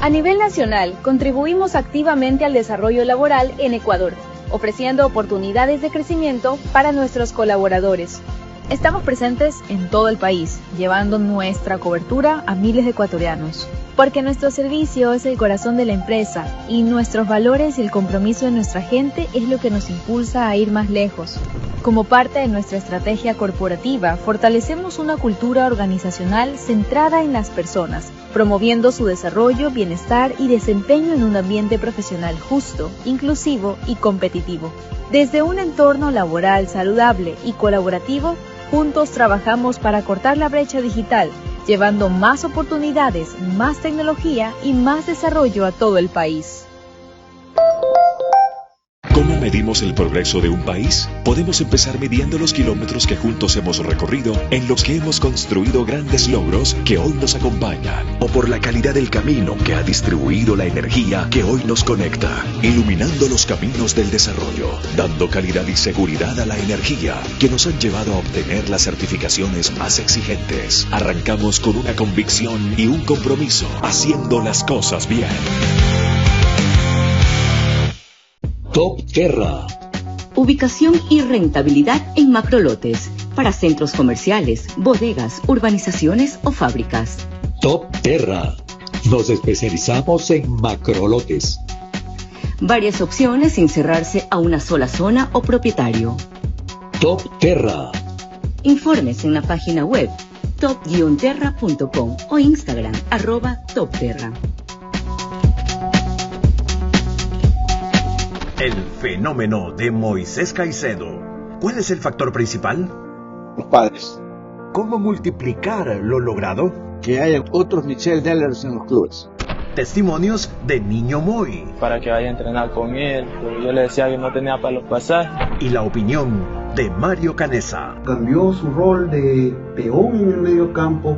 A nivel nacional, contribuimos activamente al desarrollo laboral en Ecuador, ofreciendo oportunidades de crecimiento para nuestros colaboradores. Estamos presentes en todo el país, llevando nuestra cobertura a miles de ecuatorianos. Porque nuestro servicio es el corazón de la empresa y nuestros valores y el compromiso de nuestra gente es lo que nos impulsa a ir más lejos. Como parte de nuestra estrategia corporativa, fortalecemos una cultura organizacional centrada en las personas, promoviendo su desarrollo, bienestar y desempeño en un ambiente profesional justo, inclusivo y competitivo. Desde un entorno laboral saludable y colaborativo, juntos trabajamos para cortar la brecha digital, llevando más oportunidades, más tecnología y más desarrollo a todo el país. ¿Cómo medimos el progreso de un país? Podemos empezar midiendo los kilómetros que juntos hemos recorrido, en los que hemos construido grandes logros que hoy nos acompañan, o por la calidad del camino que ha distribuido la energía que hoy nos conecta, iluminando los caminos del desarrollo, dando calidad y seguridad a la energía que nos han llevado a obtener las certificaciones más exigentes. Arrancamos con una convicción y un compromiso, haciendo las cosas bien. Top Terra. Ubicación y rentabilidad en macrolotes para centros comerciales, bodegas, urbanizaciones o fábricas. Top Terra. Nos especializamos en macrolotes. Varias opciones sin cerrarse a una sola zona o propietario. Top Terra. Informes en la página web top-terra.com o Instagram @topterra. El fenómeno de Moisés Caicedo. ¿Cuál es el factor principal? Los padres. ¿Cómo multiplicar lo logrado? Que haya otros Michel Dellers en los clubes. Testimonios de Niño Moy. Para que vaya a entrenar con él, pero yo le decía que no tenía para los pasajes. Y la opinión de Mario Canessa. Cambió su rol de peón en el medio campo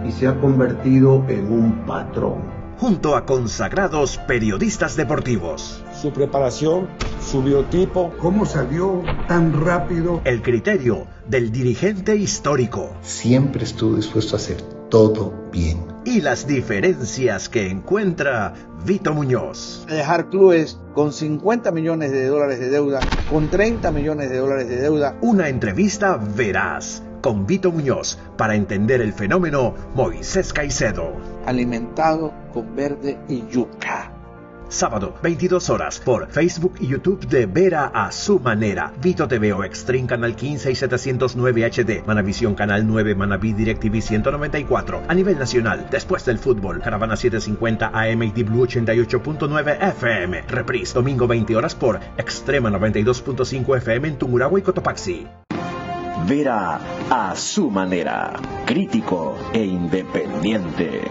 y se ha convertido en un patrón. Junto a consagrados periodistas deportivos. Su preparación, su biotipo. ¿Cómo salió tan rápido? El criterio del dirigente histórico. Siempre estuvo dispuesto a hacer todo bien. Y las diferencias que encuentra Vito Muñoz. Dejar clubes con $50 millones de deuda, con $30 millones de deuda. Una entrevista veraz con Vito Muñoz para entender el fenómeno Moisés Caicedo. Alimentado con verde y yuca. Sábado, 22 horas, por Facebook y YouTube de Vera a su manera. Vito TV o Extreme Canal 15 y 709 HD. Manavisión Canal 9, Manaví DirecTV 194. A nivel nacional, después del fútbol, Caravana 750 AM y Blue 88.9 FM. Reprise, domingo 20 horas por Extrema 92.5 FM en Tungurahua y Cotopaxi. Vera a su manera. Crítico e independiente.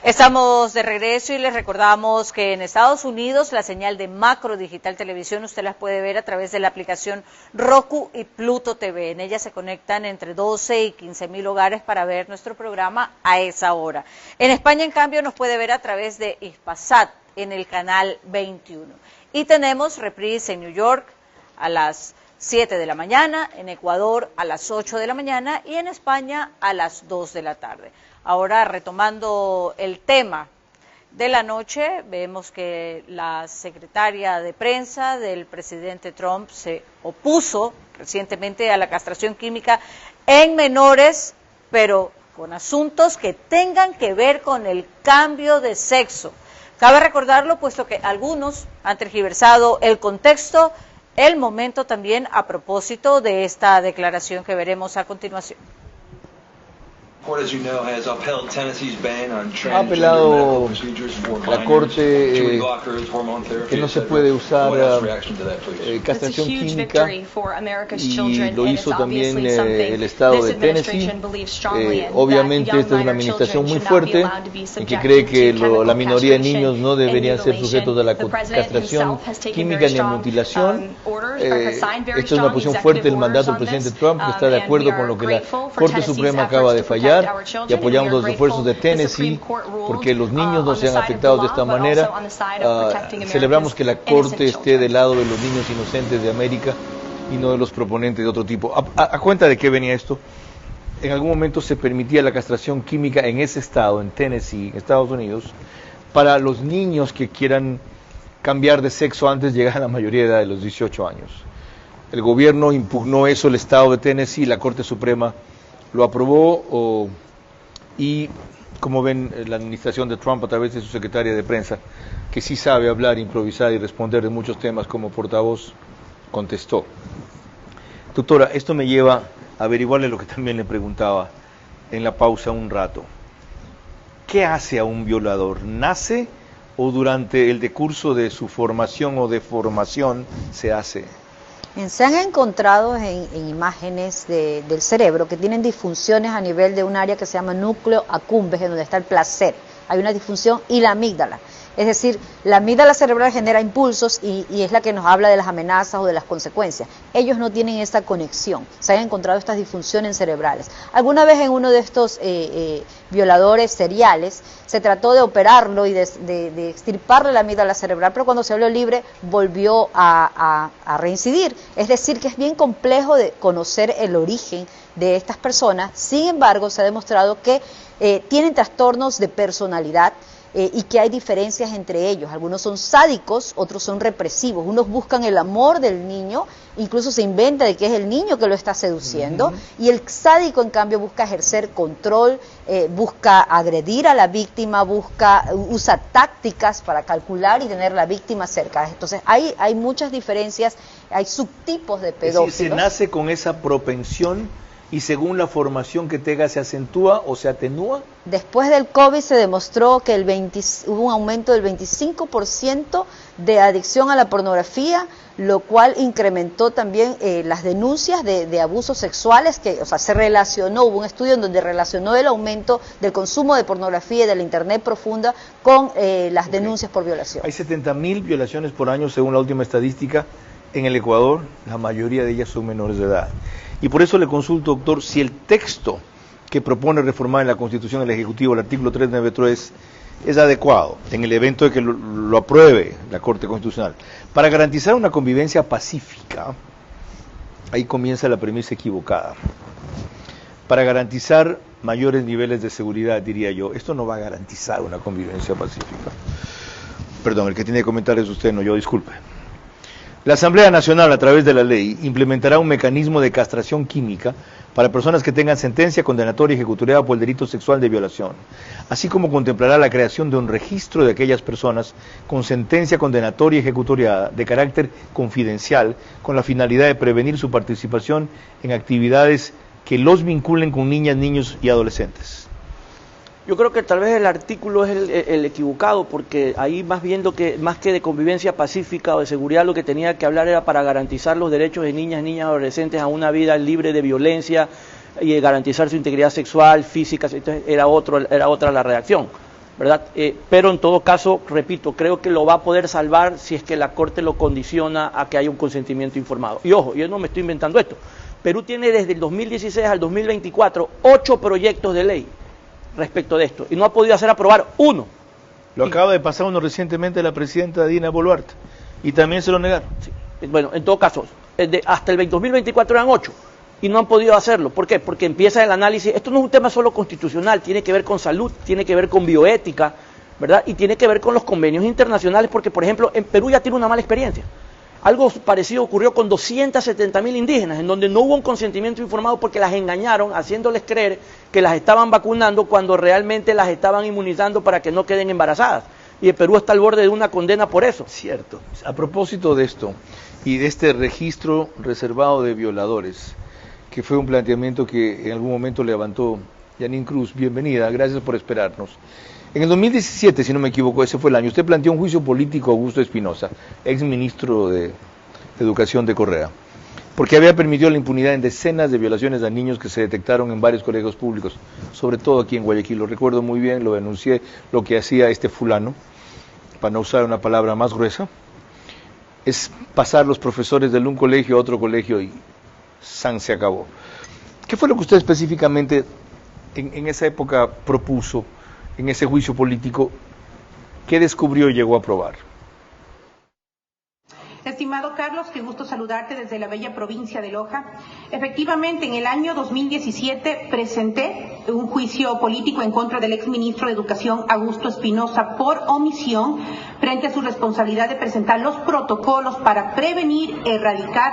Estamos de regreso y les recordamos que en Estados Unidos la señal de Macro Digital Televisión usted las puede ver a través de la aplicación Roku y Pluto TV. En ella se conectan entre 12 y 15 mil hogares para ver nuestro programa a esa hora. En España, en cambio, nos puede ver a través de Hispasat en el canal 21. Y tenemos reprise en New York a las 7 de la mañana, en Ecuador a las 8 de la mañana y en España a las 2 de la tarde. Ahora, retomando el tema de la noche, vemos que la secretaria de prensa del presidente Trump se opuso recientemente a la castración química en menores, pero con asuntos que tengan que ver con el cambio de sexo. Cabe recordarlo, puesto que algunos han tergiversado el contexto, el momento también a propósito de esta declaración que veremos a continuación. Ha apelado la Corte que no se puede usar castración química y lo hizo también el estado de Tennessee. Obviamente esta es una administración muy fuerte y que cree que la minoría de niños no deberían ser sujetos a la castración química ni a mutilación. Esta es una posición fuerte del mandato del presidente Trump, que está de acuerdo con lo que la Corte Suprema acaba de fallar. Y apoyamos los esfuerzos de Tennessee porque los niños no sean afectados de esta manera. Celebramos que la Corte esté del lado de los niños inocentes de América y no de los proponentes de otro tipo. ¿A cuenta de qué venía esto? En algún momento se permitía la castración química en ese estado, en Tennessee, en Estados Unidos, para los niños que quieran cambiar de sexo antes de llegar a la mayoría de edad de los 18 años. El gobierno impugnó eso, el estado de Tennessee, la Corte Suprema lo aprobó y, como ven, la administración de Trump, a través de su secretaria de prensa, que sí sabe hablar, improvisar y responder de muchos temas como portavoz, contestó. Doctora, esto me lleva a averiguarle lo que también le preguntaba en la pausa un rato. ¿Qué hace a un violador? ¿Nace o durante el decurso de su formación o deformación se hace? Se han encontrado en imágenes del cerebro que tienen disfunciones a nivel de un área que se llama núcleo accumbens, donde está el placer. Hay una disfunción y la amígdala. Es decir, la amígdala cerebral genera impulsos y es la que nos habla de las amenazas o de las consecuencias. Ellos no tienen esa conexión. Se han encontrado estas disfunciones cerebrales. Alguna vez en uno de estos violadores seriales se trató de operarlo y de extirparle la amígdala cerebral, pero cuando se habló libre volvió a reincidir. Es decir, que es bien complejo de conocer el origen de estas personas. Sin embargo, se ha demostrado que tienen trastornos de personalidad, y que hay diferencias entre ellos. Algunos son sádicos, otros son represivos. Unos buscan el amor del niño, incluso se inventa de que es el niño que lo está seduciendo, y el sádico, en cambio, busca ejercer control, busca agredir a la víctima, usa tácticas para calcular y tener la víctima cerca. Entonces hay muchas diferencias, hay subtipos de pedófilos. Es decir, se nace con esa propensión y según la formación que tenga se acentúa o se atenúa? Después del COVID se demostró que hubo un aumento del 25% de adicción a la pornografía, lo cual incrementó también las denuncias de abusos sexuales, se relacionó, hubo un estudio en donde relacionó el aumento del consumo de pornografía y de la internet profunda con las denuncias por violación. Hay 70.000 violaciones por año según la última estadística en el Ecuador, la mayoría de ellas son menores de edad. Y por eso le consulto, doctor, si el texto que propone reformar en la Constitución del Ejecutivo, el artículo 393, es adecuado en el evento de que lo apruebe la Corte Constitucional. Para garantizar una convivencia pacífica, ahí comienza la premisa equivocada. Para garantizar mayores niveles de seguridad, diría yo, esto no va a garantizar una convivencia pacífica. Perdón, el que tiene que comentar es usted, no yo, disculpe. La Asamblea Nacional, a través de la ley, implementará un mecanismo de castración química para personas que tengan sentencia condenatoria ejecutoriada por el delito sexual de violación, así como contemplará la creación de un registro de aquellas personas con sentencia condenatoria ejecutoriada de carácter confidencial, con la finalidad de prevenir su participación en actividades que los vinculen con niñas, niños y adolescentes. Yo creo que tal vez el artículo es el equivocado, porque ahí más que de convivencia pacífica o de seguridad, lo que tenía que hablar era para garantizar los derechos de niñas, niñas y adolescentes a una vida libre de violencia y garantizar su integridad sexual, física. Entonces era otra la redacción, ¿verdad? Pero en todo caso, repito, creo que lo va a poder salvar si es que la Corte lo condiciona a que haya un consentimiento informado. Y ojo, yo no me estoy inventando esto. Perú tiene desde el 2016 al 2024 8 proyectos de ley respecto de esto, y no ha podido hacer aprobar uno. Lo acaba de pasar uno recientemente la presidenta Dina Boluarte, y también se lo negaron. Sí. Bueno, en todo caso, hasta el 2024 eran 8, y no han podido hacerlo. ¿Por qué? Porque empieza el análisis. Esto no es un tema solo constitucional, tiene que ver con salud, tiene que ver con bioética, ¿verdad? Y tiene que ver con los convenios internacionales, porque, por ejemplo, en Perú ya tiene una mala experiencia. Algo parecido ocurrió con 270.000 indígenas, en donde no hubo un consentimiento informado porque las engañaron, haciéndoles creer que las estaban vacunando cuando realmente las estaban inmunizando para que no queden embarazadas. Y el Perú está al borde de una condena por eso. Cierto. A propósito de esto, y de este registro reservado de violadores, que fue un planteamiento que en algún momento levantó Janine Cruz, bienvenida, gracias por esperarnos. En el 2017, si no me equivoco, ese fue el año, usted planteó un juicio político a Augusto Espinosa, ex ministro de Educación de Correa, porque había permitido la impunidad en decenas de violaciones a niños que se detectaron en varios colegios públicos, sobre todo aquí en Guayaquil. Lo recuerdo muy bien, lo denuncié, lo que hacía este fulano, para no usar una palabra más gruesa, es pasar los profesores de un colegio a otro colegio y ¡san! Se acabó. ¿Qué fue lo que usted específicamente en esa época propuso? En ese juicio político, ¿qué descubrió y llegó a aprobar? Estimado Carlos, qué gusto saludarte desde la bella provincia de Loja. Efectivamente, en el año 2017 presenté un juicio político en contra del exministro de Educación, Augusto Espinosa, por omisión frente a su responsabilidad de presentar los protocolos para prevenir, erradicar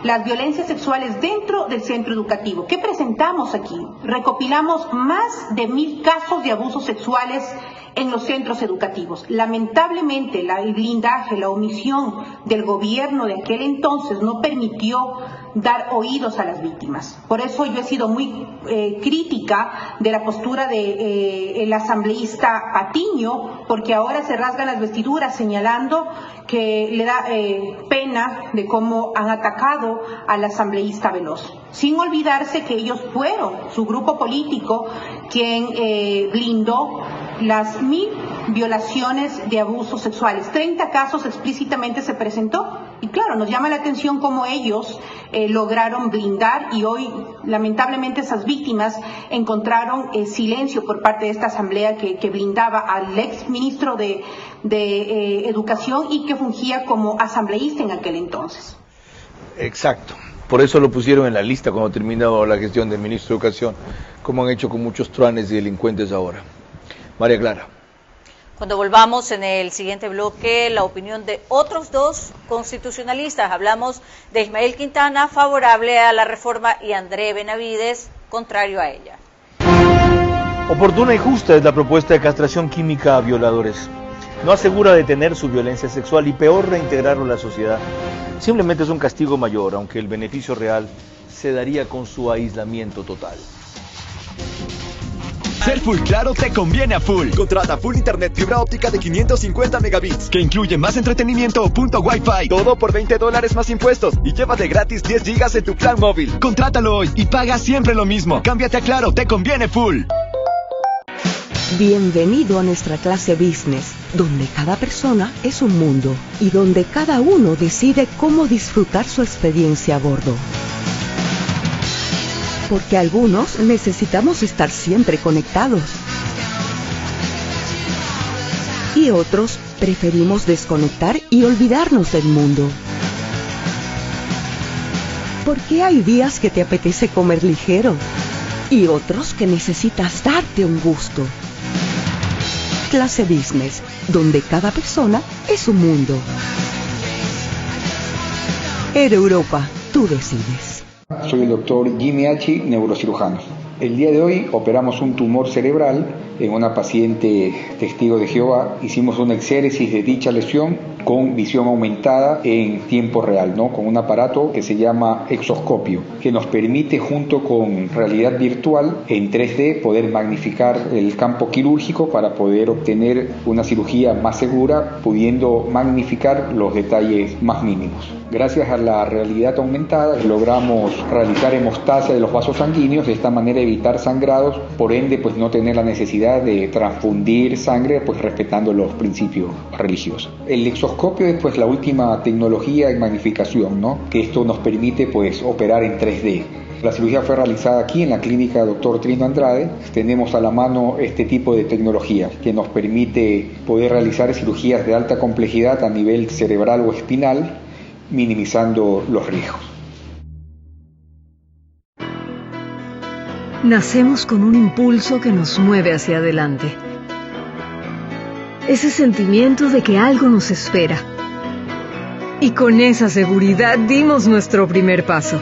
las violencias sexuales dentro del centro educativo. ¿Qué presentamos aquí? Recopilamos más de 1.000 casos de abusos sexuales en los centros educativos. Lamentablemente, el blindaje, la omisión del gobierno de aquel entonces no permitió dar oídos a las víctimas. Por eso yo he sido muy crítica de la postura del asambleísta Patiño, porque ahora se rasgan las vestiduras señalando que le da pena de cómo han atacado al asambleísta Veloz, sin olvidarse que ellos fueron, su grupo político, quien blindó las 1.000 violaciones de abusos sexuales. 30 casos explícitamente se presentó, y claro, nos llama la atención cómo ellos lograron blindar, y hoy lamentablemente esas víctimas encontraron silencio por parte de esta asamblea que blindaba al ex ministro de Educación y que fungía como asambleísta en aquel entonces. Exacto. Por eso lo pusieron en la lista cuando terminó la gestión del ministro de Educación, como han hecho con muchos truanes y delincuentes ahora. María Clara. Cuando volvamos en el siguiente bloque, la opinión de otros dos constitucionalistas. Hablamos de Ismael Quintana, favorable a la reforma, y André Benavides, contrario a ella. Oportuna y justa es la propuesta de castración química a violadores. No asegura detener su violencia sexual y peor reintegrarlo a la sociedad. simplemente es un castigo mayor, aunque el beneficio real se daría con su aislamiento total. Ser full claro te conviene a full. Contrata full internet fibra óptica de 550 megabits, que incluye más entretenimiento o punto Wi-Fi. Todo por $20 más impuestos y llévate gratis 10 gigas en tu plan móvil. Contrátalo hoy y paga siempre lo mismo. Cámbiate a Claro, te conviene full. Bienvenido a nuestra clase Business, donde cada persona es un mundo y donde cada uno decide cómo disfrutar su experiencia a bordo. Porque algunos necesitamos estar siempre conectados. Y otros preferimos desconectar y olvidarnos del mundo. Porque hay días que te apetece comer ligero y otros que necesitas darte un gusto. Clase Business, donde cada persona es un mundo. Air Europa, tú decides. Soy el doctor Jimmy Hachi, neurocirujano. El día de hoy operamos un tumor cerebral en una paciente testigo de Jehová. Hicimos una exéresis de dicha lesión con visión aumentada en tiempo real, ¿no? Con un aparato que se llama exoscopio, que nos permite, junto con realidad virtual en 3D, poder magnificar el campo quirúrgico para poder obtener una cirugía más segura, pudiendo magnificar los detalles más mínimos. Gracias a la realidad aumentada logramos realizar hemostasia de los vasos sanguíneos, de esta manera evitar sangrados, por ende pues no tener la necesidad de transfundir sangre, pues respetando los principios religiosos. El exoscopio es pues la última tecnología en magnificación, ¿no? Que esto nos permite pues operar en 3D. La cirugía fue realizada aquí en la clínica Dr. Trino Andrade. Tenemos a la mano este tipo de tecnología que nos permite poder realizar cirugías de alta complejidad a nivel cerebral o espinal, minimizando los riesgos. Nacemos con un impulso que nos mueve hacia adelante. Ese sentimiento de que algo nos espera. Y con esa seguridad dimos nuestro primer paso.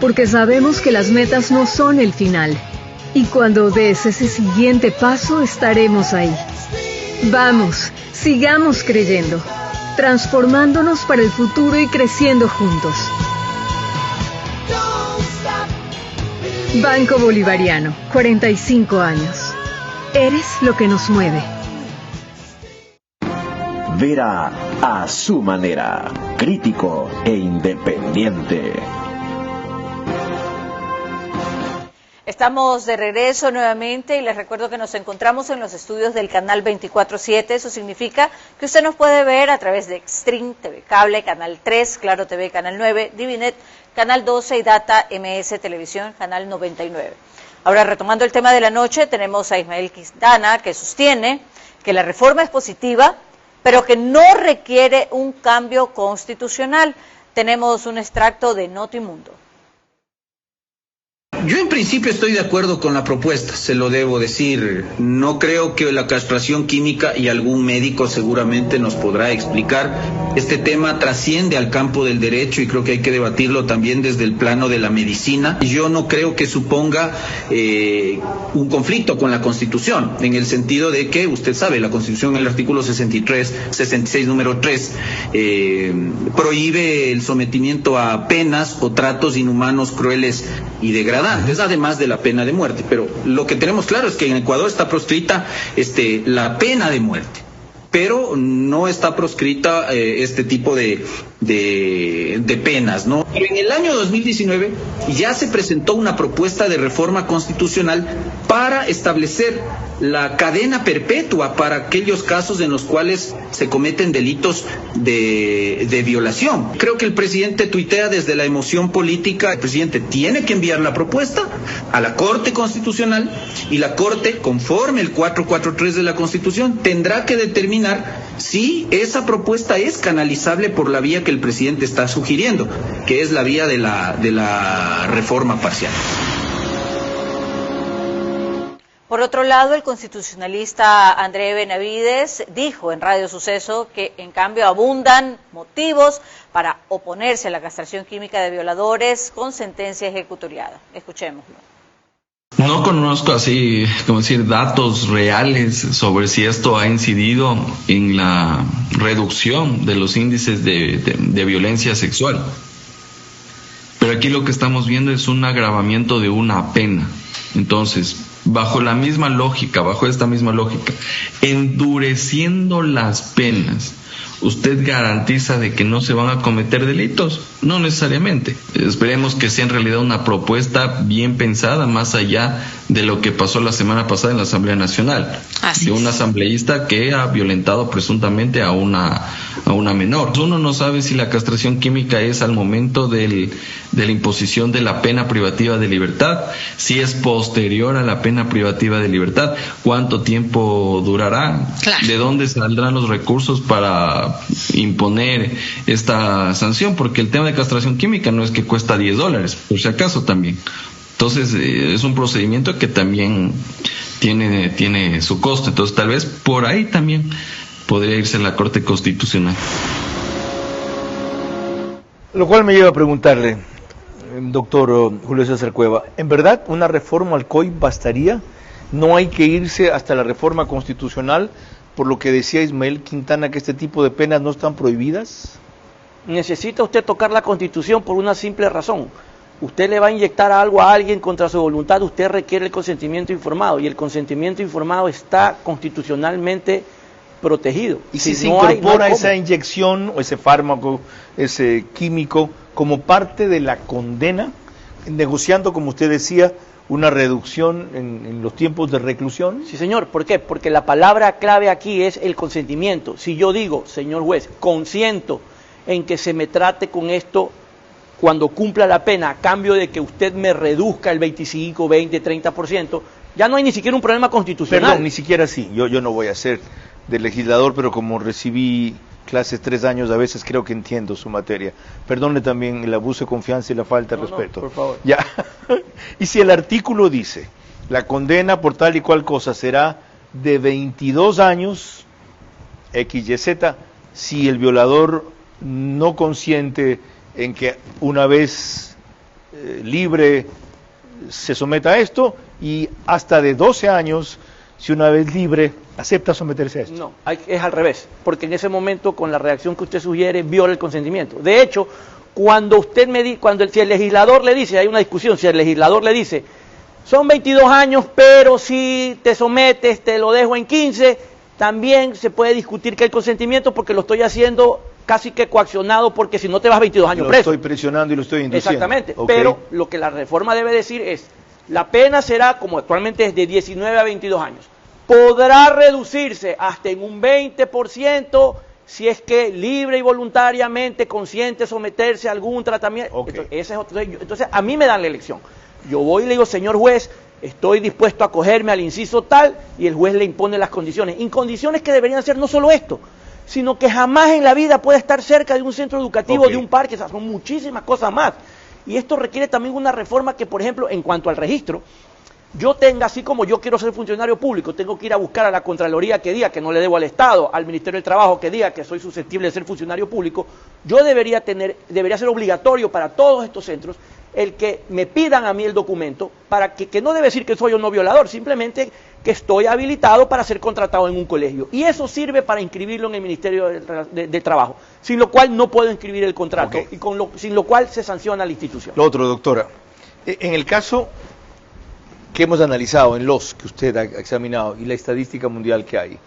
Porque sabemos que las metas no son el final. Y cuando des ese siguiente paso, estaremos ahí. Vamos, sigamos creyendo, transformándonos para el futuro y creciendo juntos. Banco Bolivariano, 45 años. Eres lo que nos mueve. Vera a su manera, crítico e independiente. Estamos de regreso nuevamente y les recuerdo que nos encontramos en los estudios del canal 24/7. Eso significa que usted nos puede ver a través de Extreme, TV Cable, Canal 3, Claro TV, Canal 9, Divinet, Canal 12 y Data MS Televisión, Canal 99. Ahora, retomando el tema de la noche, tenemos a Ismael Quintana, que sostiene que la reforma es positiva, pero que no requiere un cambio constitucional. Tenemos un extracto de Notimundo. Yo en principio estoy de acuerdo con la propuesta, se lo debo decir. No creo que la castración química, y algún médico seguramente nos podrá explicar, este tema trasciende al campo del derecho y creo que hay que debatirlo también desde el plano de la medicina. Yo no creo que suponga un conflicto con la Constitución, en el sentido de que, usted sabe, la Constitución en el artículo 66, número 3, prohíbe el sometimiento a penas o tratos inhumanos, crueles y degradantes, además de la pena de muerte. Pero lo que tenemos claro es que en Ecuador está proscrita la pena de muerte, pero no está proscrita este tipo de penas, ¿no? Pero en el año 2019 ya se presentó una propuesta de reforma constitucional para establecer la cadena perpetua para aquellos casos en los cuales se cometen delitos de violación. Creo que el presidente tuitea desde la emoción política. El presidente tiene que enviar la propuesta a la Corte Constitucional y la Corte, conforme el 443 de la Constitución, tendrá que determinar si esa propuesta es canalizable por la vía que el presidente está sugiriendo, que es la vía de la reforma parcial. Por otro lado, el constitucionalista André Benavides dijo en Radio Suceso que en cambio abundan motivos para oponerse a la castración química de violadores con sentencia ejecutoriada. Escuchémoslo. No conozco así, como decir, datos reales sobre si esto ha incidido en la reducción de los índices de violencia sexual. Pero aquí lo que estamos viendo es un agravamiento de una pena. Entonces, bajo esta misma lógica, endureciendo las penas, ¿usted garantiza de que no se van a cometer delitos? No necesariamente. Esperemos que sea en realidad una propuesta bien pensada, más allá de lo que pasó la semana pasada en la Asamblea Nacional. De un asambleísta que ha violentado presuntamente a una menor. Uno no sabe si la castración química es al momento de la imposición de la pena privativa de libertad, si es posterior a la pena privativa de libertad, cuánto tiempo durará, de dónde saldrán los recursos para imponer esta sanción, porque el tema de castración química no es que cuesta $10, por si acaso también. Entonces es un procedimiento que también tiene su costo. Entonces tal vez por ahí también podría irse a la Corte Constitucional. Lo cual me lleva a preguntarle, doctor Julio César Cueva, ¿en verdad una reforma al COI bastaría? ¿No hay que irse hasta la reforma constitucional, por lo que decía Ismael Quintana, que este tipo de penas no están prohibidas? Necesita usted tocar la Constitución por una simple razón. Usted le va a inyectar algo a alguien contra su voluntad, usted requiere el consentimiento informado, y el consentimiento informado está constitucionalmente protegido. ¿Y si se incorpora esa inyección o ese fármaco, ese químico, como parte de la condena, negociando, como usted decía, una reducción en los tiempos de reclusión? Sí, señor. ¿Por qué? Porque la palabra clave aquí es el consentimiento. Si yo digo, señor juez, consiento en que se me trate con esto cuando cumpla la pena, a cambio de que usted me reduzca el 25, 20, 30%, ya no hay ni siquiera un problema constitucional. Perdón, ni siquiera así. Yo no voy a ser de legislador, pero como recibí clases 3 años, a veces creo que entiendo su materia. Perdone también el abuso de confianza y la falta de respeto. No, por favor. Ya. Y si el artículo dice, la condena por tal y cual cosa será de 22 años, XYZ, si el violador no consiente en que una vez libre se someta a esto, y hasta de 12 años si una vez libre acepta someterse a esto. No, es al revés, porque en ese momento, con la reacción que usted sugiere, viola el consentimiento. De hecho, cuando si el legislador le dice, hay una discusión, si el legislador le dice, son 22 años, pero si te sometes, te lo dejo en 15, también se puede discutir que el consentimiento, porque lo estoy haciendo casi que coaccionado, porque si no te vas 22 años preso. Lo estoy presionando y lo estoy induciendo. Exactamente, okay. Pero lo que la reforma debe decir es, la pena será, como actualmente es, de 19 a 22 años. Podrá reducirse hasta en un 20% si es que libre y voluntariamente consiente someterse a algún tratamiento. Okay. Entonces, a mí me dan la elección. Yo voy y le digo, señor juez, estoy dispuesto a acogerme al inciso tal, y el juez le impone las condiciones. Y condiciones que deberían ser no solo esto, sino que jamás en la vida puede estar cerca de un centro educativo, de un parque, o sea, son muchísimas cosas más. Y esto requiere también una reforma que, por ejemplo, en cuanto al registro, yo tenga, así como yo quiero ser funcionario público, tengo que ir a buscar a la Contraloría que diga que no le debo al Estado, al Ministerio del Trabajo que diga que soy susceptible de ser funcionario público, yo debería ser obligatorio para todos estos centros el que me pidan a mí el documento, para que no debe decir que soy o no violador, simplemente que estoy habilitado para ser contratado en un colegio. Y eso sirve para inscribirlo en el Ministerio de Trabajo, sin lo cual no puedo inscribir el contrato, y sin lo cual se sanciona la institución. Lo otro, doctora, en el caso que hemos analizado, en los que usted ha examinado, y la estadística mundial que hay,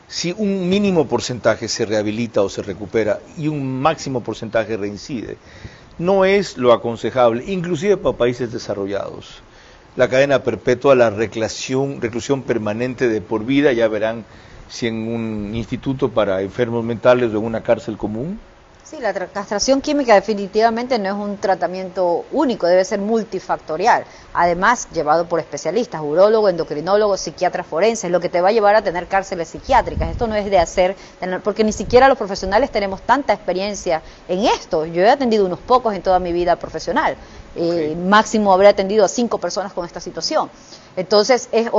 si un mínimo porcentaje se rehabilita o se recupera y un máximo porcentaje reincide, no es lo aconsejable, inclusive para países desarrollados, la cadena perpetua, la reclusión permanente de por vida. Ya verán si en un instituto para enfermos mentales o en una cárcel común. Sí, la castración química definitivamente no es un tratamiento único, debe ser multifactorial, además llevado por especialistas, urólogos, endocrinólogos, psiquiatras forenses, lo que te va a llevar a tener cárceles psiquiátricas. Esto no es de hacer, porque ni siquiera los profesionales tenemos tanta experiencia en esto. Yo he atendido unos pocos en toda mi vida profesional, máximo habré atendido a 5 personas con esta situación. Entonces es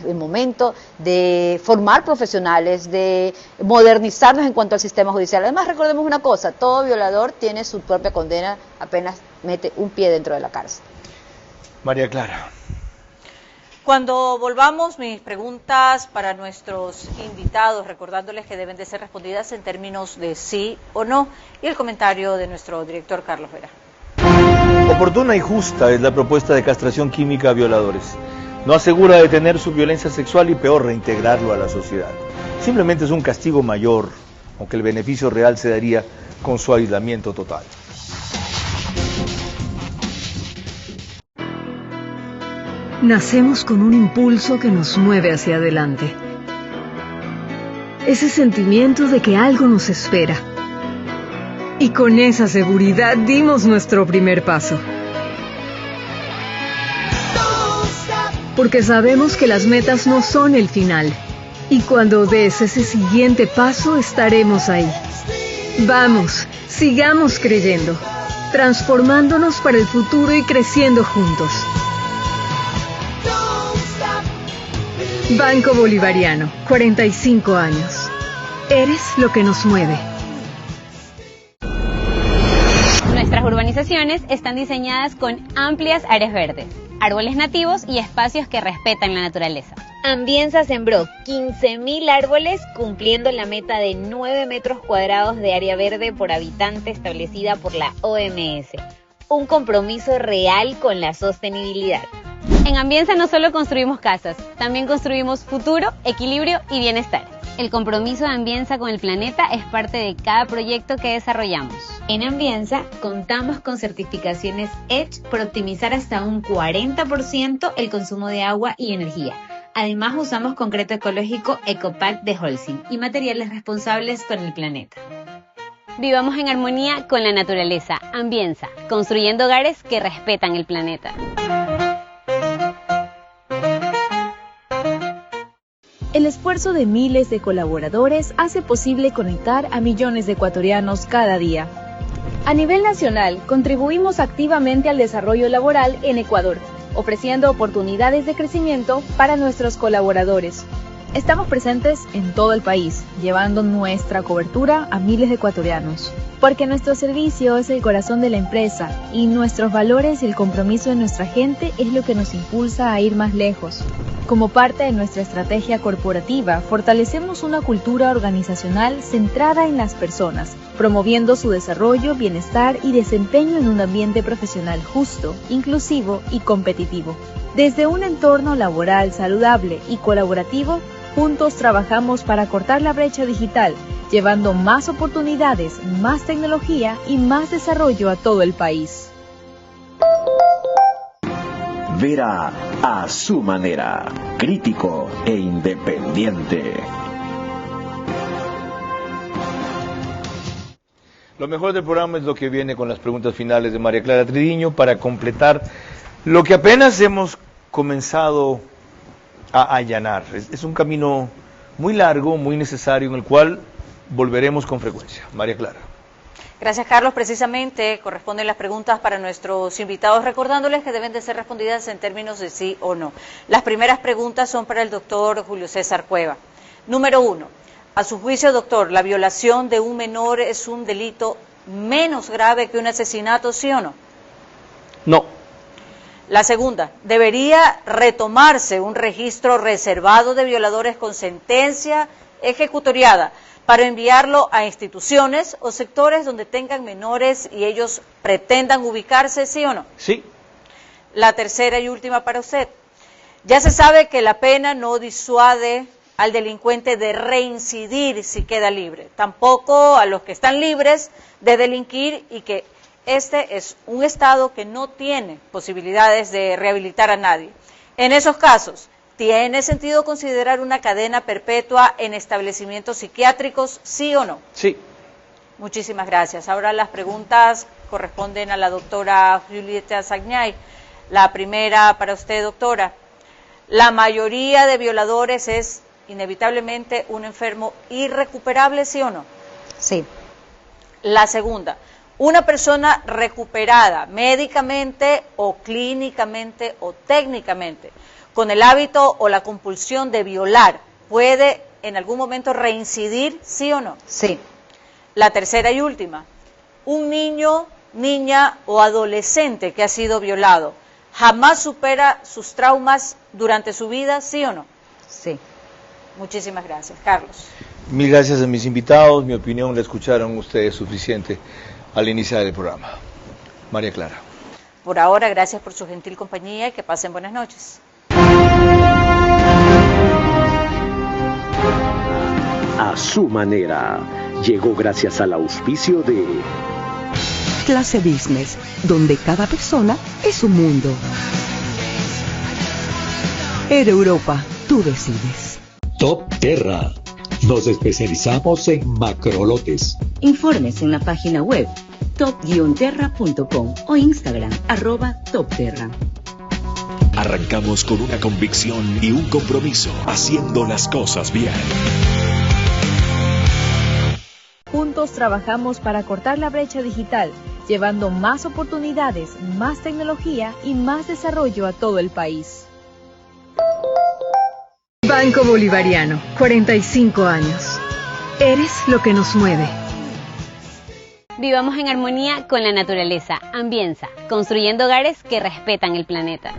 el momento de formar profesionales, de modernizarnos en cuanto al sistema judicial. Además, recordemos una cosa, todo violador tiene su propia condena apenas mete un pie dentro de la cárcel. María Clara. Cuando volvamos, mis preguntas para nuestros invitados, recordándoles que deben de ser respondidas en términos de sí o no, y el comentario de nuestro director Carlos Vera. Oportuna y justa es la propuesta de castración química a violadores. No asegura detener su violencia sexual y peor, reintegrarlo a la sociedad. Simplemente es un castigo mayor, aunque el beneficio real se daría con su aislamiento total. Nacemos con un impulso que nos mueve hacia adelante. Ese sentimiento de que algo nos espera. Y con esa seguridad dimos nuestro primer paso. Porque sabemos que las metas no son el final. Y cuando des ese siguiente paso, estaremos ahí. Vamos, sigamos creyendo, transformándonos para el futuro y creciendo juntos. Banco Bolivariano, 45 años. Eres lo que nos mueve. Nuestras urbanizaciones están diseñadas con amplias áreas verdes, árboles nativos y espacios que respetan la naturaleza. Ambienza sembró 15.000 árboles, cumpliendo la meta de 9 metros cuadrados de área verde por habitante establecida por la OMS. Un compromiso real con la sostenibilidad. En Ambienza no solo construimos casas, también construimos futuro, equilibrio y bienestar. El compromiso de Ambienza con el planeta es parte de cada proyecto que desarrollamos. En Ambienza contamos con certificaciones EDGE por optimizar hasta un 40% el consumo de agua y energía. Además usamos concreto ecológico Ecopack de Holcim y materiales responsables con el planeta. Vivamos en armonía con la naturaleza. Ambienza, construyendo hogares que respetan el planeta. El esfuerzo de miles de colaboradores hace posible conectar a millones de ecuatorianos cada día. A nivel nacional, contribuimos activamente al desarrollo laboral en Ecuador, ofreciendo oportunidades de crecimiento para nuestros colaboradores. Estamos presentes en todo el país, llevando nuestra cobertura a miles de ecuatorianos. Porque nuestro servicio es el corazón de la empresa y nuestros valores y el compromiso de nuestra gente es lo que nos impulsa a ir más lejos. Como parte de nuestra estrategia corporativa, fortalecemos una cultura organizacional centrada en las personas, promoviendo su desarrollo, bienestar y desempeño en un ambiente profesional justo, inclusivo y competitivo. Desde un entorno laboral saludable y colaborativo, juntos trabajamos para cortar la brecha digital, llevando más oportunidades, más tecnología y más desarrollo a todo el país. Vera a su manera, crítico e independiente. Lo mejor del programa es lo que viene con las preguntas finales de María Clara Tridiño para completar lo que apenas hemos comenzado a allanar. Es un camino muy largo, muy necesario, en el cual volveremos con frecuencia. María Clara. Gracias, Carlos. Precisamente corresponden las preguntas para nuestros invitados, recordándoles que deben de ser respondidas en términos de sí o no. Las primeras preguntas son para el doctor Julio César Cueva. Número 1. A su juicio, doctor, ¿la violación de un menor es un delito menos grave que un asesinato, sí o no? No. La segunda, ¿debería retomarse un registro reservado de violadores con sentencia ejecutoriada para enviarlo a instituciones o sectores donde tengan menores y ellos pretendan ubicarse, sí o no? Sí. La tercera y última para usted. Ya se sabe que la pena no disuade al delincuente de reincidir si queda libre, tampoco a los que están libres de delinquir y que este es un Estado que no tiene posibilidades de rehabilitar a nadie. En esos casos, ¿tiene sentido considerar una cadena perpetua en establecimientos psiquiátricos, sí o no? Sí. Muchísimas gracias. Ahora las preguntas corresponden a la doctora Julieta Sagniay. La primera para usted, doctora. ¿La mayoría de violadores es inevitablemente un enfermo irrecuperable, sí o no? Sí. La segunda. Una persona recuperada médicamente o clínicamente o técnicamente con el hábito o la compulsión de violar, ¿puede en algún momento reincidir, sí o no? Sí. La tercera y última. Un niño, niña o adolescente que ha sido violado, jamás supera sus traumas durante su vida, ¿sí o no? Sí. Muchísimas gracias. Carlos. Mil gracias a mis invitados. Mi opinión la escucharon ustedes suficiente al iniciar el programa. María Clara. Por ahora, gracias por su gentil compañía y que pasen buenas noches. A su manera. Llegó gracias al auspicio de Clase Business, donde cada persona es un mundo. Air Europa, tú decides. Top Terra. Nos especializamos en macrolotes. Informes en la página web top-terra.com o Instagram @topterra. Arrancamos con una convicción y un compromiso, haciendo las cosas bien. Juntos trabajamos para cortar la brecha digital, llevando más oportunidades, más tecnología y más desarrollo a todo el país. Banco Bolivariano, 45 años. Eres lo que nos mueve. Vivamos en armonía con la naturaleza. Ambienza, construyendo hogares que respetan el planeta.